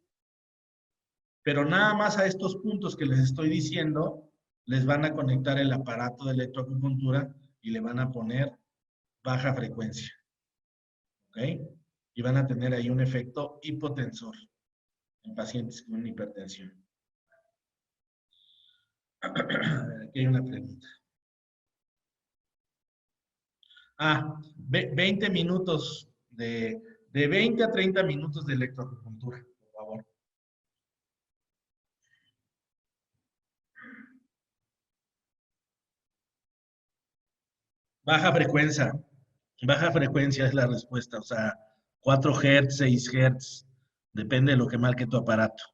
Pero nada más a estos puntos que les estoy diciendo, les van a conectar el aparato de electroacupuntura y le van a poner baja frecuencia. ¿Ok? Y van a tener ahí un efecto hipotensor en pacientes con hipertensión. Aquí hay una pregunta. 20 minutos de 20 a 30 minutos de electroacupuntura, por favor. Baja frecuencia. Baja frecuencia es la respuesta, o sea, 4 Hz, 6 Hz, depende de lo que marque tu aparato,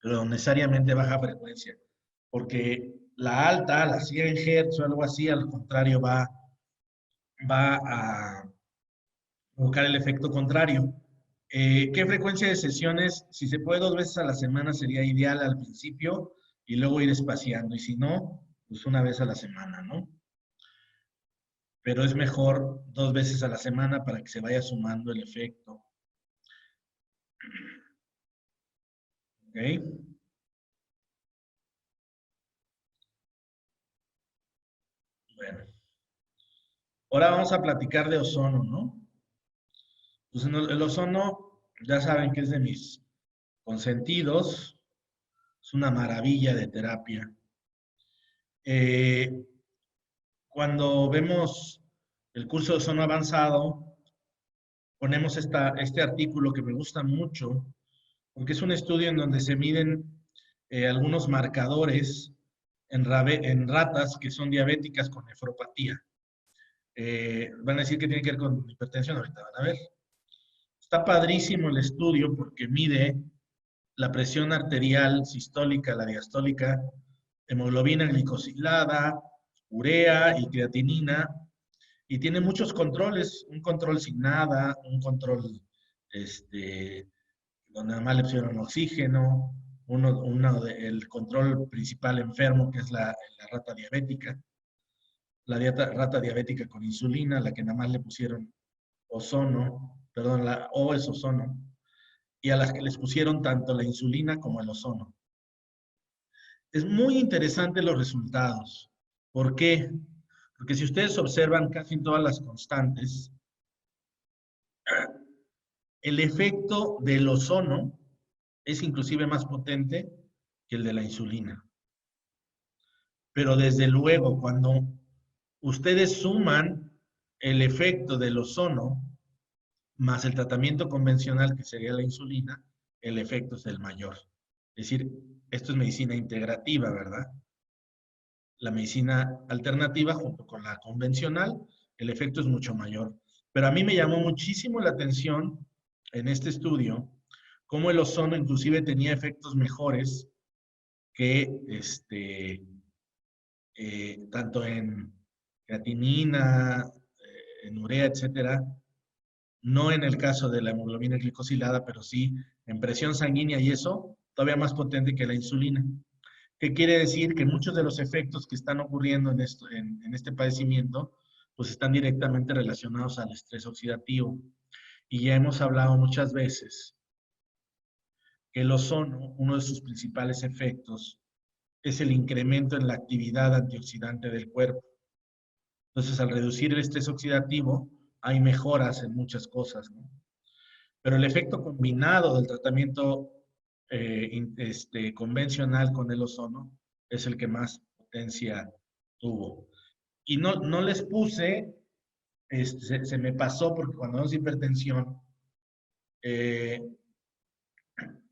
pero necesariamente baja frecuencia, porque la alta, la 100 Hz o algo así, al contrario, va a provocar el efecto contrario. ¿Qué frecuencia de sesiones? Si se puede 2 veces a la semana sería ideal al principio y luego ir espaciando, y si no, pues 1 vez a la semana, ¿no? Pero es mejor 2 veces a la semana para que se vaya sumando el efecto. ¿Ok? Bueno, ahora vamos a platicar de ozono, ¿no? Pues el ozono, ya saben que es de mis consentidos, es una maravilla de terapia. Eh, Cuando vemos el curso de ozono avanzado, ponemos este artículo que me gusta mucho, porque es un estudio en donde se miden algunos marcadores en ratas que son diabéticas con nefropatía. Van a decir que tiene que ver con hipertensión, ahorita van a ver. Está padrísimo el estudio porque mide la presión arterial sistólica, la diastólica, hemoglobina glicosilada, urea y creatinina, y tiene muchos controles, un control sin nada, un control donde nada más le pusieron oxígeno, el control principal enfermo, que es la rata diabética, rata diabética con insulina, la que nada más le pusieron ozono, perdón, la O es ozono, y a las que les pusieron tanto la insulina como el ozono. Es muy interesante los resultados. ¿Por qué? Porque si ustedes observan casi en todas las constantes, el efecto del ozono es inclusive más potente que el de la insulina. Pero desde luego, cuando ustedes suman el efecto del ozono más el tratamiento convencional, que sería la insulina, el efecto es el mayor. Es decir, esto es medicina integrativa, ¿verdad? La medicina alternativa junto con la convencional, el efecto es mucho mayor. Pero a mí me llamó muchísimo la atención en este estudio cómo el ozono inclusive tenía efectos mejores que tanto en creatinina, en urea, etcétera, no en el caso de la hemoglobina glicosilada, pero sí en presión sanguínea y eso, todavía más potente que la insulina. ¿Qué quiere decir? Que muchos de los efectos que están ocurriendo en este padecimiento, pues están directamente relacionados al estrés oxidativo. Y ya hemos hablado muchas veces que el ozono, uno de sus principales efectos, es el incremento en la actividad antioxidante del cuerpo. Entonces, al reducir el estrés oxidativo, hay mejoras en muchas cosas, ¿no? Pero el efecto combinado del tratamiento convencional con el ozono es el que más potencia tuvo. Y no les puse, se me pasó porque cuando vemos hipertensión, eh,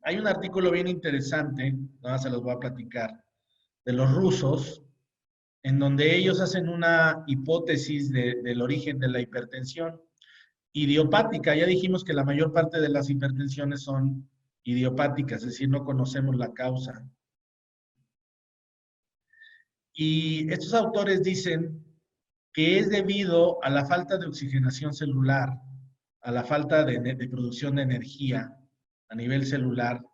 hay un artículo bien interesante, nada más se los voy a platicar, de los rusos, en donde ellos hacen una hipótesis del origen de la hipertensión idiopática. Ya dijimos que la mayor parte de las hipertensiones son idiopáticas, es decir, no conocemos la causa. Y estos autores dicen que es debido a la falta de oxigenación celular, a la falta de producción de energía a nivel celular,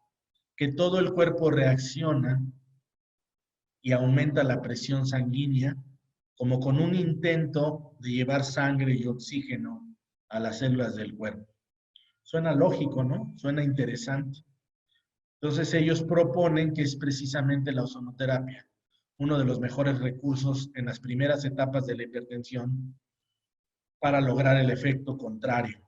que todo el cuerpo reacciona y aumenta la presión sanguínea, como con un intento de llevar sangre y oxígeno a las células del cuerpo. Suena lógico, ¿no? Suena interesante. Entonces ellos proponen que es precisamente la ozonoterapia, uno de los mejores recursos en las primeras etapas de la hipertensión para lograr el efecto contrario.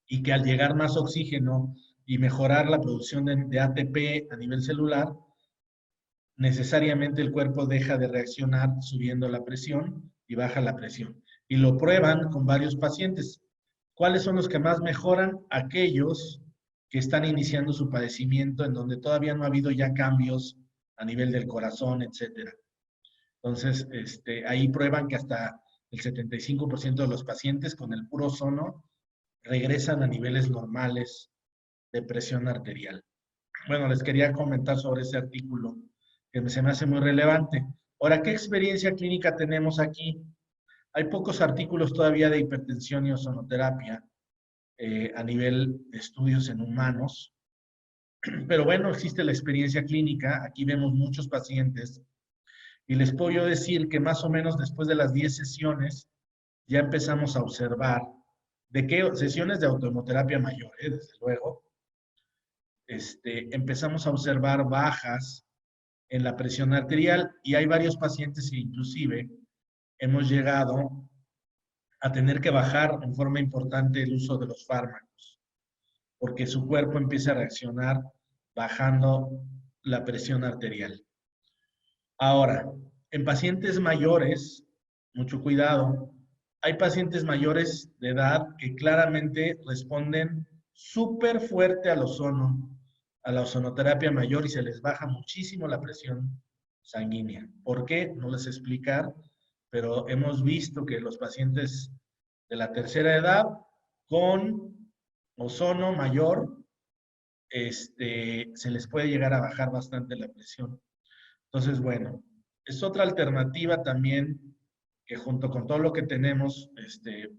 Y que al llegar más oxígeno y mejorar la producción de ATP a nivel celular, necesariamente el cuerpo deja de reaccionar subiendo la presión y baja la presión. Y lo prueban con varios pacientes. ¿Cuáles son los que más mejoran? Aquellos que están iniciando su padecimiento en donde todavía no ha habido ya cambios a nivel del corazón, etcétera. Entonces, ahí prueban que hasta el 75% de los pacientes con el puro ozono regresan a niveles normales de presión arterial. Bueno, les quería comentar sobre ese artículo que se me hace muy relevante. Ahora, ¿qué experiencia clínica tenemos aquí? Hay pocos artículos todavía de hipertensión y ozonoterapia a nivel de estudios en humanos, pero bueno, existe la experiencia clínica. Aquí vemos muchos pacientes y les puedo yo decir que más o menos después de las 10 sesiones ya empezamos a observar de qué sesiones de autohemoterapia mayor, desde luego, empezamos a observar bajas en la presión arterial y hay varios pacientes que inclusive hemos llegado a tener que bajar en forma importante el uso de los fármacos, porque su cuerpo empieza a reaccionar bajando la presión arterial. Ahora, en pacientes mayores, mucho cuidado, hay pacientes mayores de edad que claramente responden súper fuerte al ozono, a la ozonoterapia mayor y se les baja muchísimo la presión sanguínea. ¿Por qué? No les explicar, pero hemos visto que los pacientes de la tercera edad con ozono mayor, se les puede llegar a bajar bastante la presión. Entonces, bueno, es otra alternativa también que junto con todo lo que tenemos,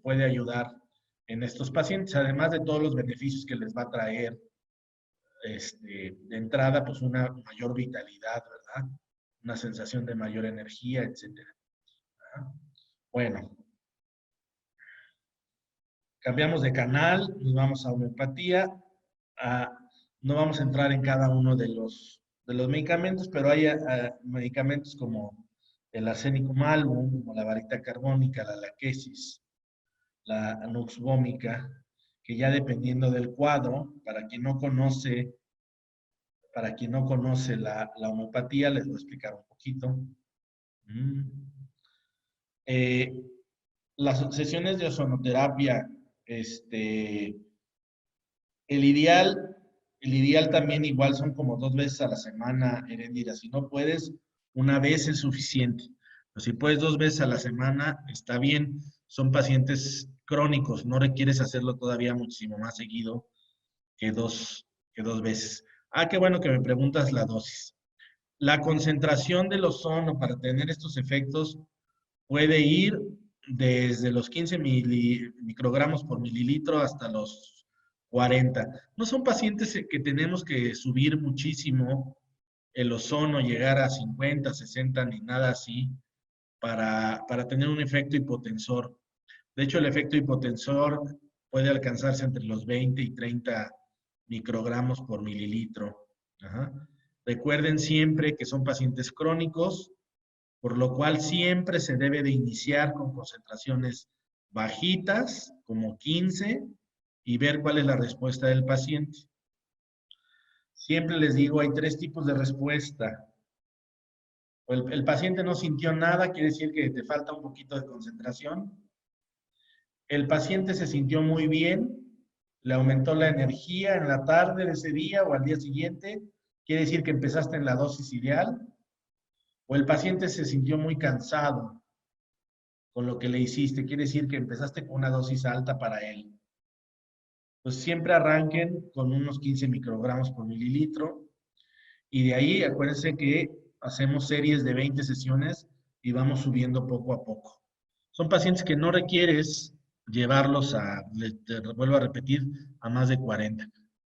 puede ayudar en estos pacientes, además de todos los beneficios que les va a traer, de entrada, pues una mayor vitalidad, ¿verdad? Una sensación de mayor energía, etc. Bueno, cambiamos de canal, nos vamos a homeopatía. No vamos a entrar en cada uno de los medicamentos, pero hay medicamentos como el arsénico malum, como la varita carbónica, la laquesis, la anuxbómica, que ya dependiendo del cuadro, para quien no conoce la homeopatía, les voy a explicar un poquito. Las sesiones de ozonoterapia, el ideal también igual son como 2 veces a la semana, Erendira. Si no puedes, una vez es suficiente. Pero si puedes 2 veces a la semana, está bien. Son pacientes crónicos, no requieres hacerlo todavía muchísimo más seguido que dos veces. Qué bueno que me preguntas la dosis. La concentración del ozono para tener estos efectos puede ir desde los 15 microgramos por mililitro hasta los 40. No son pacientes que tenemos que subir muchísimo el ozono, llegar a 50, 60, ni nada así, para tener un efecto hipotensor. De hecho, el efecto hipotensor puede alcanzarse entre los 20 y 30 microgramos por mililitro. Ajá. Recuerden siempre que son pacientes crónicos, por lo cual siempre se debe de iniciar con concentraciones bajitas, como 15, y ver cuál es la respuesta del paciente. Siempre les digo, hay 3 tipos de respuesta. El paciente no sintió nada, quiere decir que te falta un poquito de concentración. El paciente se sintió muy bien, le aumentó la energía en la tarde de ese día o al día siguiente, quiere decir que empezaste en la dosis ideal. O el paciente se sintió muy cansado con lo que le hiciste, quiere decir que empezaste con una dosis alta para él. Pues siempre arranquen con unos 15 microgramos por mililitro y de ahí acuérdense que hacemos series de 20 sesiones y vamos subiendo poco a poco. Son pacientes que no requieres llevarlos a, te vuelvo a repetir, a más de 40.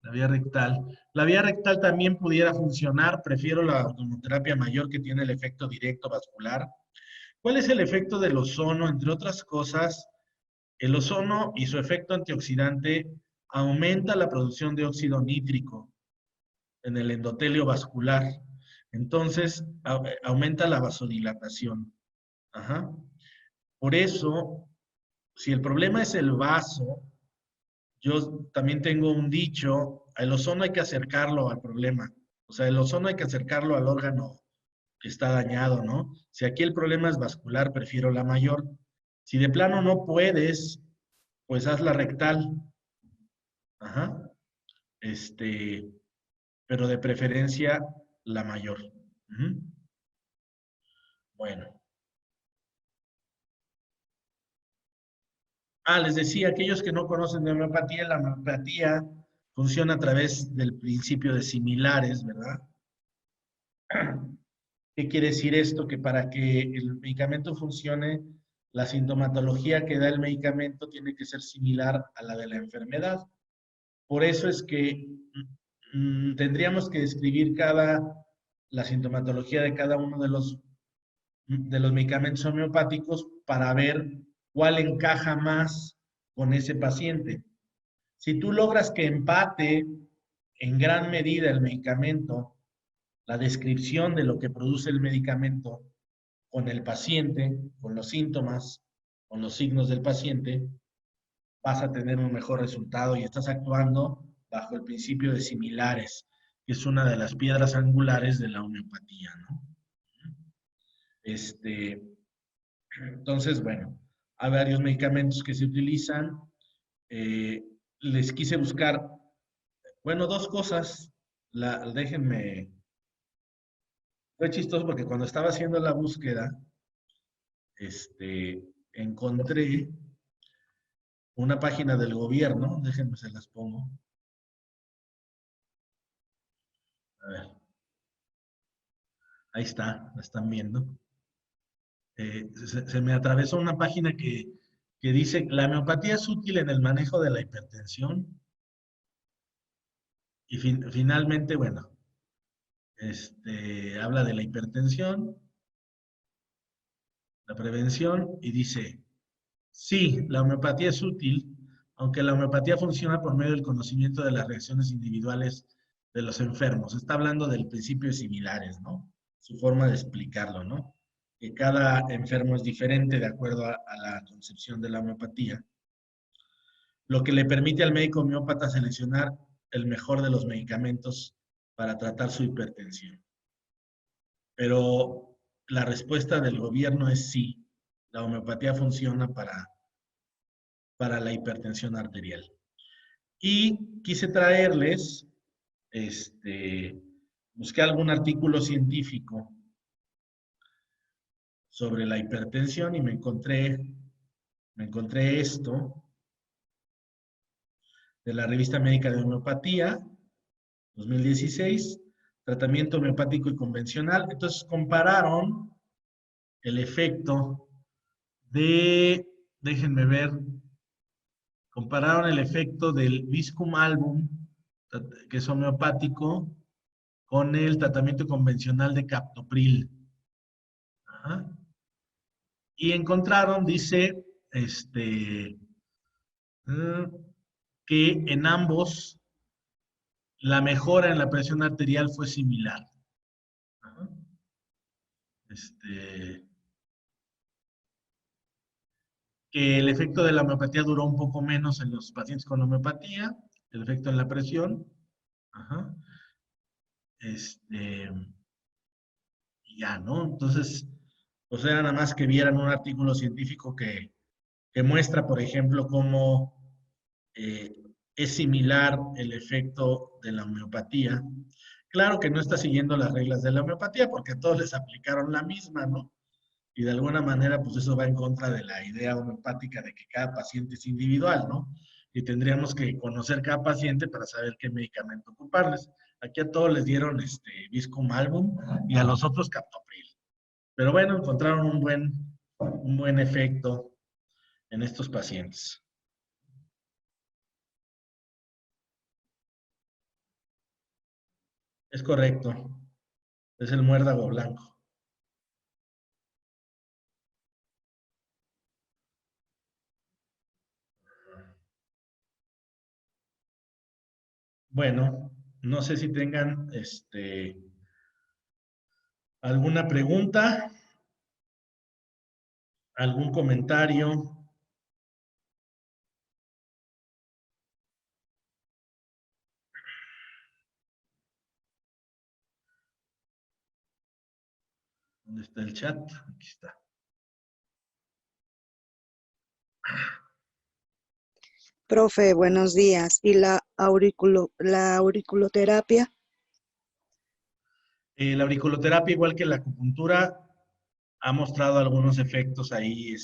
La vía rectal. La vía rectal también pudiera funcionar, prefiero la hormonoterapia mayor que tiene el efecto directo vascular. ¿Cuál es el efecto del ozono? Entre otras cosas, el ozono y su efecto antioxidante aumenta la producción de óxido nítrico en el endotelio vascular. Entonces, aumenta la vasodilatación. Ajá. Por eso, si el problema es el vaso, yo también tengo un dicho, el ozono hay que acercarlo al problema. O sea, el ozono hay que acercarlo al órgano que está dañado, ¿no? Si aquí el problema es vascular, prefiero la mayor. Si de plano no puedes, pues haz la rectal. Ajá. Este, pero de preferencia la mayor. Ujú. Bueno. Les decía, aquellos que no conocen de homeopatía, la homeopatía funciona a través del principio de similares, ¿verdad? ¿Qué quiere decir esto? Que para que el medicamento funcione, la sintomatología que da el medicamento tiene que ser similar a la de la enfermedad. Por eso es que tendríamos que describir la sintomatología de cada uno de los medicamentos homeopáticos para ver cuál encaja más con ese paciente. Si tú logras que empate en gran medida el medicamento, la descripción de lo que produce el medicamento con el paciente, con los síntomas, con los signos del paciente, vas a tener un mejor resultado y estás actuando bajo el principio de similares, que es una de las piedras angulares de la homeopatía, ¿no? Entonces, bueno, hay varios medicamentos que se utilizan. Les quise buscar, bueno, 2 cosas. Déjenme, fue chistoso porque cuando estaba haciendo la búsqueda, encontré una página del gobierno, déjenme se las pongo. A ver, ahí está, la están viendo. Se me atravesó una página que dice, la homeopatía es útil en el manejo de la hipertensión. Y finalmente, bueno, habla de la hipertensión, la prevención, y dice, sí, la homeopatía es útil, aunque la homeopatía funciona por medio del conocimiento de las reacciones individuales de los enfermos. Está hablando del principio de similares, ¿no? Su forma de explicarlo, ¿no? Que cada enfermo es diferente de acuerdo a la concepción de la homeopatía, lo que le permite al médico homeópata seleccionar el mejor de los medicamentos para tratar su hipertensión. Pero la respuesta del gobierno es sí, la homeopatía funciona para la hipertensión arterial. Y quise traerles, busqué algún artículo científico sobre la hipertensión y me encontré esto de la Revista Médica de Homeopatía, 2016, tratamiento homeopático y convencional. Entonces compararon el efecto de, déjenme ver, compararon el efecto del Viscum album, que es homeopático, con el tratamiento convencional de captopril. Ajá. Y encontraron, dice, que en ambos la mejora en la presión arterial fue similar. Ajá. Que el efecto de la homeopatía duró un poco menos en los pacientes con homeopatía, el efecto en la presión. Ajá. Y ya, ¿no? Entonces, pues era nada más que vieran un artículo científico que muestra, por ejemplo, cómo eh, es similar el efecto de la homeopatía. Claro que no está siguiendo las reglas de la homeopatía porque a todos les aplicaron la misma, ¿no? Y de alguna manera, pues eso va en contra de la idea homeopática de que cada paciente es individual, ¿no? Y tendríamos que conocer cada paciente para saber qué medicamento ocuparles. Aquí a todos les dieron Viscum album y a los otros captopril. Pero bueno, encontraron un buen efecto en estos pacientes. Es correcto, es el muérdago blanco. Bueno, no sé si tengan alguna pregunta, algún comentario. ¿Dónde está el chat? Aquí está. Profe, buenos días. ¿Y la auriculoterapia? La auriculoterapia, igual que la acupuntura, ha mostrado algunos efectos ahí,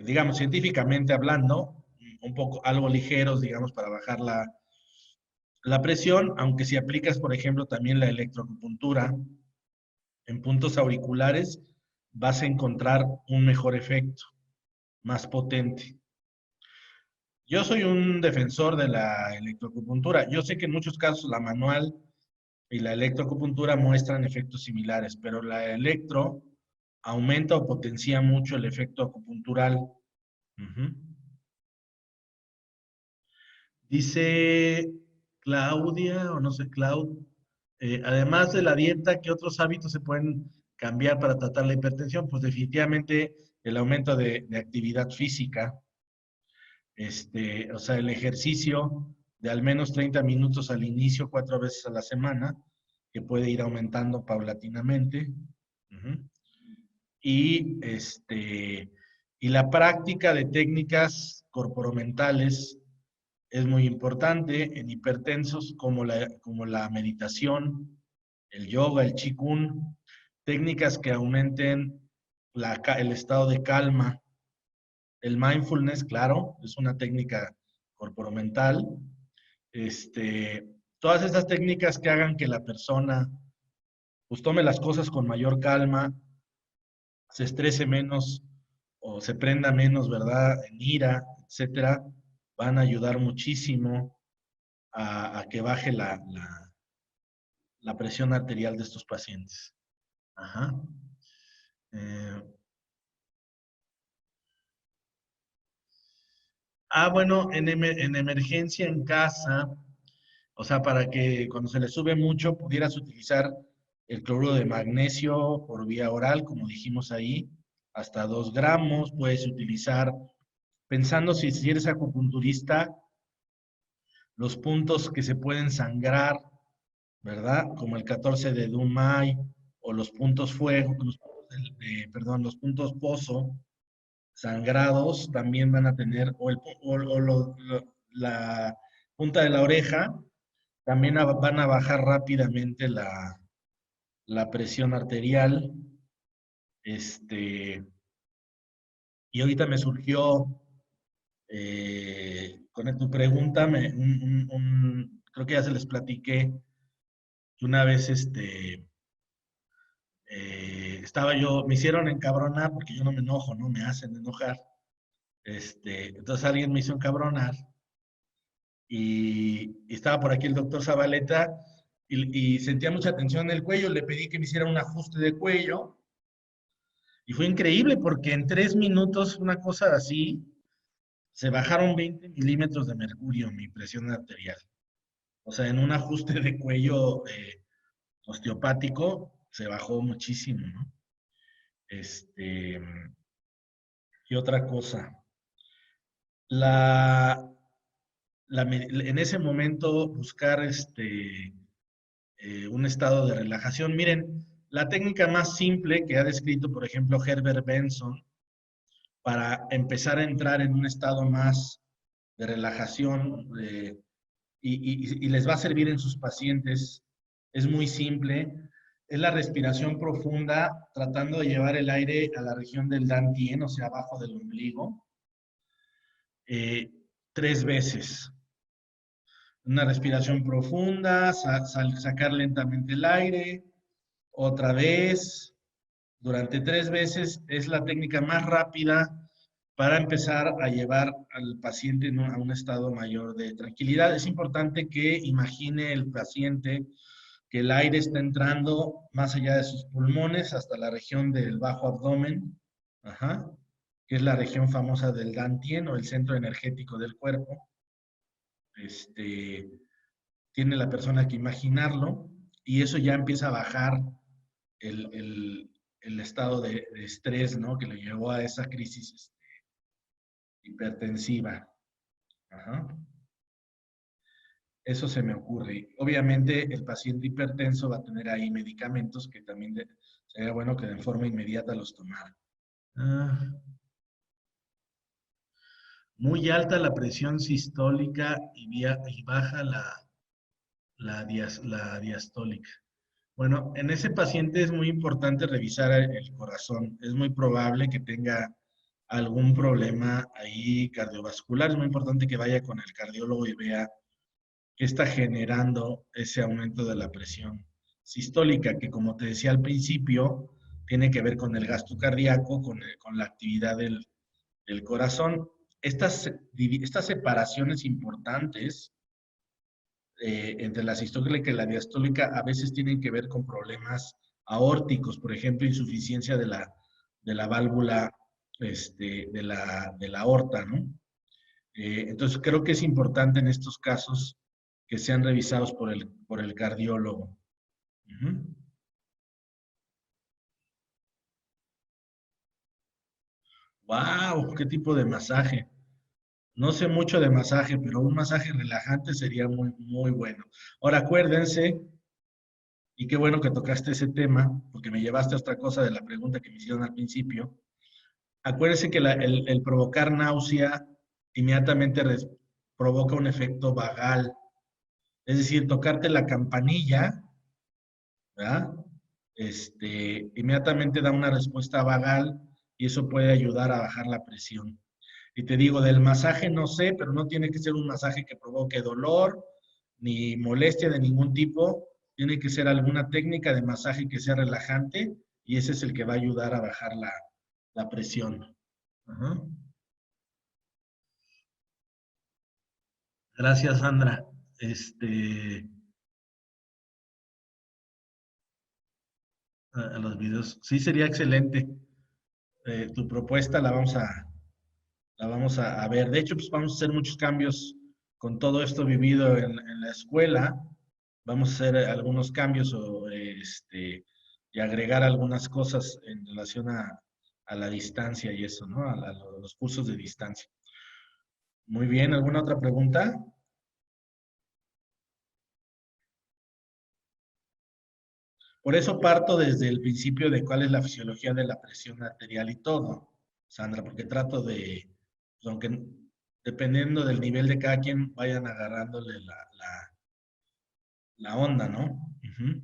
digamos, científicamente hablando, un poco, algo ligeros, digamos, para bajar la presión, aunque si aplicas, por ejemplo, también la electroacupuntura en puntos auriculares, vas a encontrar un mejor efecto, más potente. Yo soy un defensor de la electroacupuntura. Yo sé que en muchos casos la manual y la electroacupuntura muestran efectos similares, pero la electro aumenta o potencia mucho el efecto acupuntural. Ujú. Dice Claudia, o no sé, además de la dieta, ¿qué otros hábitos se pueden cambiar para tratar la hipertensión? Pues definitivamente el aumento de actividad física, o sea, el ejercicio de al menos 30 minutos al inicio, 4 veces a la semana, que puede ir aumentando paulatinamente. Ujú. Y, y la práctica de técnicas corporomentales es muy importante en hipertensos, como la meditación, el yoga, el qigong, técnicas que aumenten el estado de calma. El mindfulness, claro, es una técnica corporomental. Todas estas técnicas que hagan que la persona pues tome las cosas con mayor calma, se estrese menos o se prenda menos, ¿verdad? En ira, etcétera, van a ayudar muchísimo a que baje la presión arterial de estos pacientes. Ajá. Eh, bueno, en emergencia en casa, o sea, para que cuando se le sube mucho pudieras utilizar el cloruro de magnesio por vía oral, como dijimos ahí, hasta 2 gramos. Puedes utilizar, pensando si eres acupunturista, los puntos que se pueden sangrar, ¿verdad? Como el 14 de Dumay o los puntos fuego, perdón, los puntos pozo sangrados también van a tener, la punta de la oreja, también van a bajar rápidamente la presión arterial. Y ahorita me surgió, con tu pregunta, creo que ya se les platiqué, que una vez estaba yo, me hicieron encabronar porque yo no me enojo, ¿no? Me hacen enojar. Entonces alguien me hizo encabronar y estaba por aquí el doctor Zabaleta y sentía mucha tensión en el cuello, le pedí que me hiciera un ajuste de cuello y fue increíble porque en 3 minutos, una cosa así, se bajaron 20 milímetros de mercurio en mi presión arterial. O sea, en un ajuste de cuello osteopático se bajó muchísimo, ¿no? Este, y otra cosa, la, en ese momento buscar un estado de relajación. Miren, la técnica más simple que ha descrito, por ejemplo, Herbert Benson, para empezar a entrar en un estado más de relajación y les va a servir en sus pacientes, es muy simple. Es la respiración profunda, tratando de llevar el aire a la región del Dantien, o sea, abajo del ombligo, eh, 3 veces. Una respiración profunda, sacar lentamente el aire, otra vez, durante 3 veces. Es la técnica más rápida para empezar a llevar al paciente a un estado mayor de tranquilidad. Es importante que imagine el paciente que el aire está entrando más allá de sus pulmones hasta la región del bajo abdomen, ajá, que es la región famosa del Dantien o el centro energético del cuerpo. Tiene la persona que imaginarlo y eso ya empieza a bajar el estado de estrés, ¿no? Que le llevó a esa crisis hipertensiva. Ajá. Eso se me ocurre. Obviamente el paciente hipertenso va a tener ahí medicamentos que también sería bueno que de forma inmediata los tomara. Muy alta la presión sistólica y baja la diastólica. Bueno, en ese paciente es muy importante revisar el corazón. Es muy probable que tenga algún problema ahí cardiovascular. Es muy importante que vaya con el cardiólogo y vea qué está generando ese aumento de la presión sistólica, que como te decía al principio, tiene que ver con el gasto cardíaco, con la actividad del corazón. Estas separaciones importantes entre la sistólica y la diastólica a veces tienen que ver con problemas aórticos, por ejemplo, insuficiencia de la válvula de la aorta, ¿no? Entonces creo que es importante en estos casos que sean revisados por el cardiólogo. Ujú. ¡Wow! ¿Qué tipo de masaje? No sé mucho de masaje, pero un masaje relajante sería muy, muy bueno. Ahora acuérdense, y qué bueno que tocaste ese tema, porque me llevaste a otra cosa de la pregunta que me hicieron al principio. Acuérdense que el provocar náusea inmediatamente provoca un efecto vagal, es decir, tocarte la campanilla, ¿verdad? Inmediatamente da una respuesta vagal y eso puede ayudar a bajar la presión. Y te digo, del masaje no sé, pero no tiene que ser un masaje que provoque dolor ni molestia de ningún tipo. Tiene que ser alguna técnica de masaje que sea relajante y ese es el que va a ayudar a bajar la presión. Ajá. Gracias, Sandra. A los videos. Sí, sería excelente. Tu propuesta la vamos a ver. De hecho, pues vamos a hacer muchos cambios con todo esto vivido en la escuela. Vamos a hacer algunos cambios y agregar algunas cosas en relación a la distancia y eso, ¿no? A los cursos de distancia. Muy bien, ¿alguna otra pregunta? Por eso parto desde el principio de cuál es la fisiología de la presión arterial y todo, Sandra, porque trato de, pues, aunque dependiendo del nivel de cada quien, vayan agarrándole la onda, ¿no? Ujú.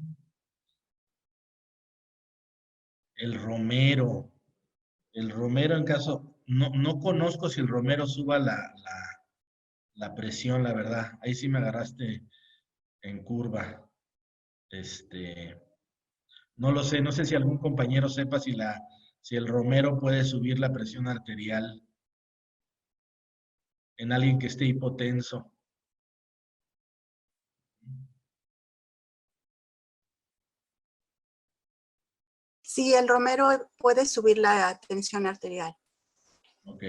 El romero. El romero en caso, no conozco si el romero suba la presión, la verdad. Ahí sí me agarraste en curva. No lo sé, no sé si algún compañero sepa si el romero puede subir la presión arterial en alguien que esté hipotenso. Sí, el romero puede subir la tensión arterial. Ok.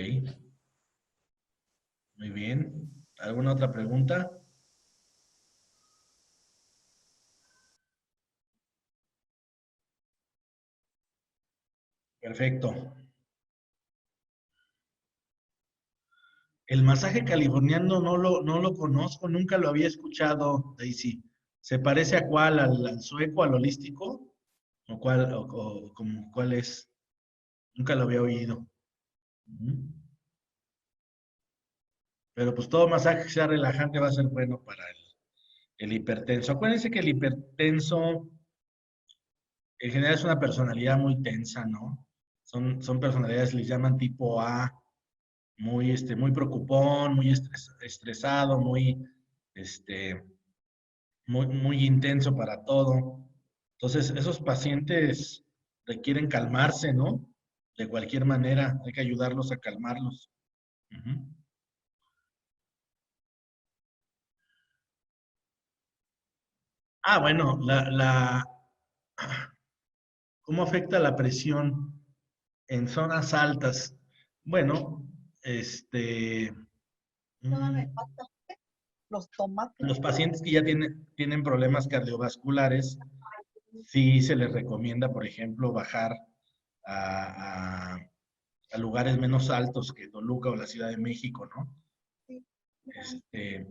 Muy bien. ¿Alguna otra pregunta? Perfecto. El masaje californiano no lo conozco, nunca lo había escuchado, Daisy. ¿Se parece a cuál? ¿Al sueco, al holístico? ¿O cuál, cuál es? Nunca lo había oído. Ujú. Pero pues todo masaje que sea relajante va a ser bueno para el hipertenso. Acuérdense que el hipertenso en general es una personalidad muy tensa, ¿no? Son personalidades, les llaman tipo A, muy preocupón, muy estresado, este, muy intenso para todo. Entonces, esos pacientes requieren calmarse, ¿no? De cualquier manera, hay que ayudarlos a calmarlos. Ujú. Ah, bueno, ¿cómo afecta la presión en zonas altas? Bueno, mm, Los tomates. los pacientes que ya tienen problemas cardiovasculares, sí se les recomienda, por ejemplo, bajar a, a- a lugares menos altos que Toluca o la Ciudad de México, ¿no? Este,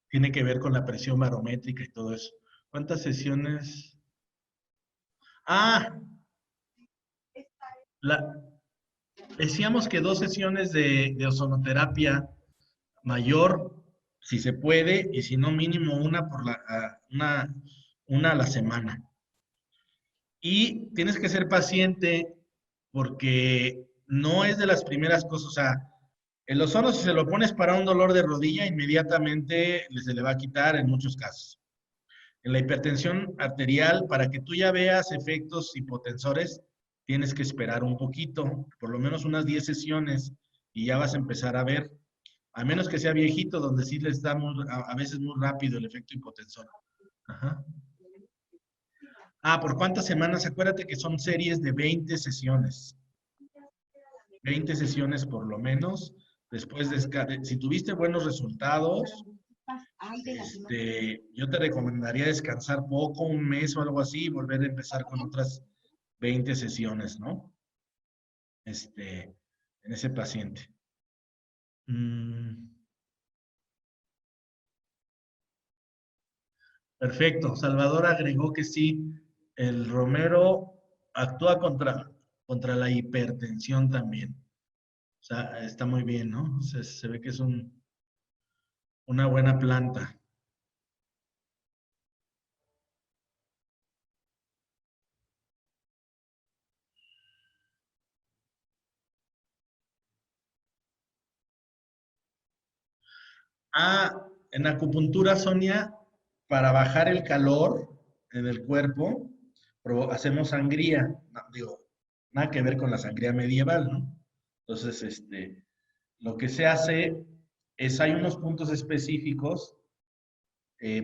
Tiene que ver con la presión barométrica y todo eso. ¿Cuántas sesiones? Ah, la, decíamos que 2 sesiones de ozonoterapia mayor, si se puede, y si no, mínimo una a la semana. Y tienes que ser paciente porque no es de las primeras cosas, o sea, el ozono si se lo pones para un dolor de rodilla, inmediatamente se le va a quitar en muchos casos. En la hipertensión arterial, para que tú ya veas efectos hipotensores, tienes que esperar un poquito, por lo menos unas 10 sesiones, y ya vas a empezar a ver, a menos que sea viejito, donde sí les da a veces muy rápido el efecto hipotensor. Ajá. Ah, ¿por cuántas semanas? Acuérdate que son series de 20 sesiones. 20 sesiones por lo menos. Después, si tuviste buenos resultados, yo te recomendaría descansar poco, un mes o algo así, y volver a empezar con otras 20 sesiones, ¿no? En ese paciente. Perfecto. Salvador agregó que sí, el romero actúa contra la hipertensión también. O sea, está muy bien, ¿no? Se ve que es una buena planta. Ah, en acupuntura, Sonia, para bajar el calor en el cuerpo, hacemos sangría. No, digo, nada que ver con la sangría medieval, ¿no? Entonces, lo que se hace es, hay unos puntos específicos,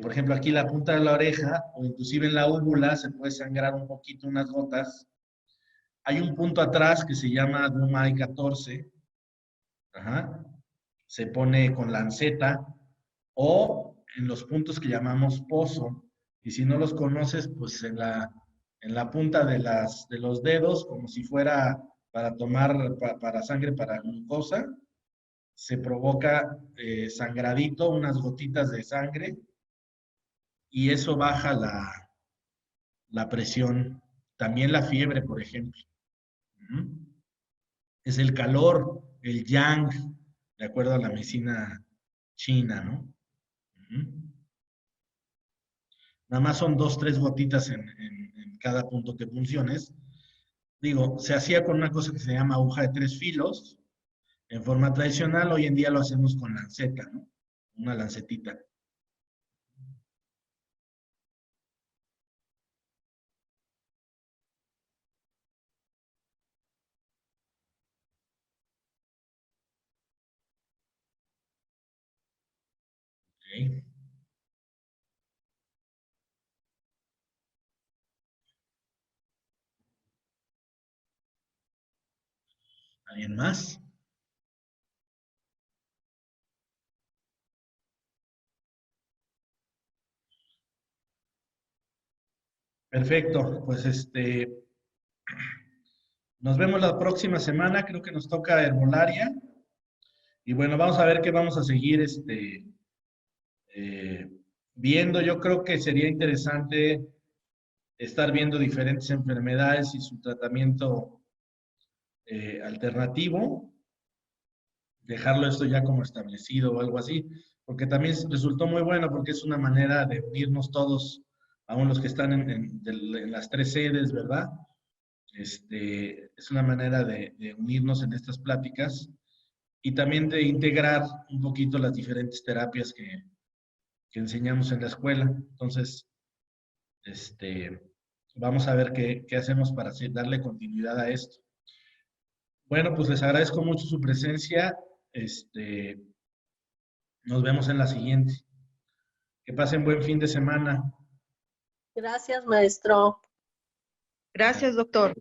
por ejemplo, aquí la punta de la oreja, o inclusive en la úvula, se puede sangrar un poquito, unas gotas. Hay un punto atrás que se llama Dumai 14, ajá, se pone con lanceta, o en los puntos que llamamos pozo. Y si no los conoces, pues en la punta de los dedos, como si fuera para tomar para sangre, para glucosa, se provoca sangradito, unas gotitas de sangre, y eso baja la presión. También la fiebre, por ejemplo. Es el calor, el yang, de acuerdo a la medicina china, ¿no? Nada más son 2, 3 gotitas en cada punto que funciones. Digo, se hacía con una cosa que se llama aguja de 3 filos, en forma tradicional. Hoy en día lo hacemos con lanceta, ¿no? Una lancetita. Ok. ¿Alguien más? Perfecto, pues nos vemos la próxima semana, creo que nos toca herbolaria. Y bueno, vamos a ver qué vamos a seguir eh, viendo. Yo creo que sería interesante estar viendo diferentes enfermedades y su tratamiento alternativo, dejarlo esto ya como establecido o algo así, porque también resultó muy bueno porque es una manera de unirnos todos, aún los que están en las 3 sedes, ¿verdad? Es una manera de unirnos en estas pláticas y también de integrar un poquito las diferentes terapias que enseñamos en la escuela. Entonces, vamos a ver qué hacemos para darle continuidad a esto. Bueno, pues les agradezco mucho su presencia. Nos vemos en la siguiente. Que pasen buen fin de semana. Gracias, maestro. Gracias, doctor.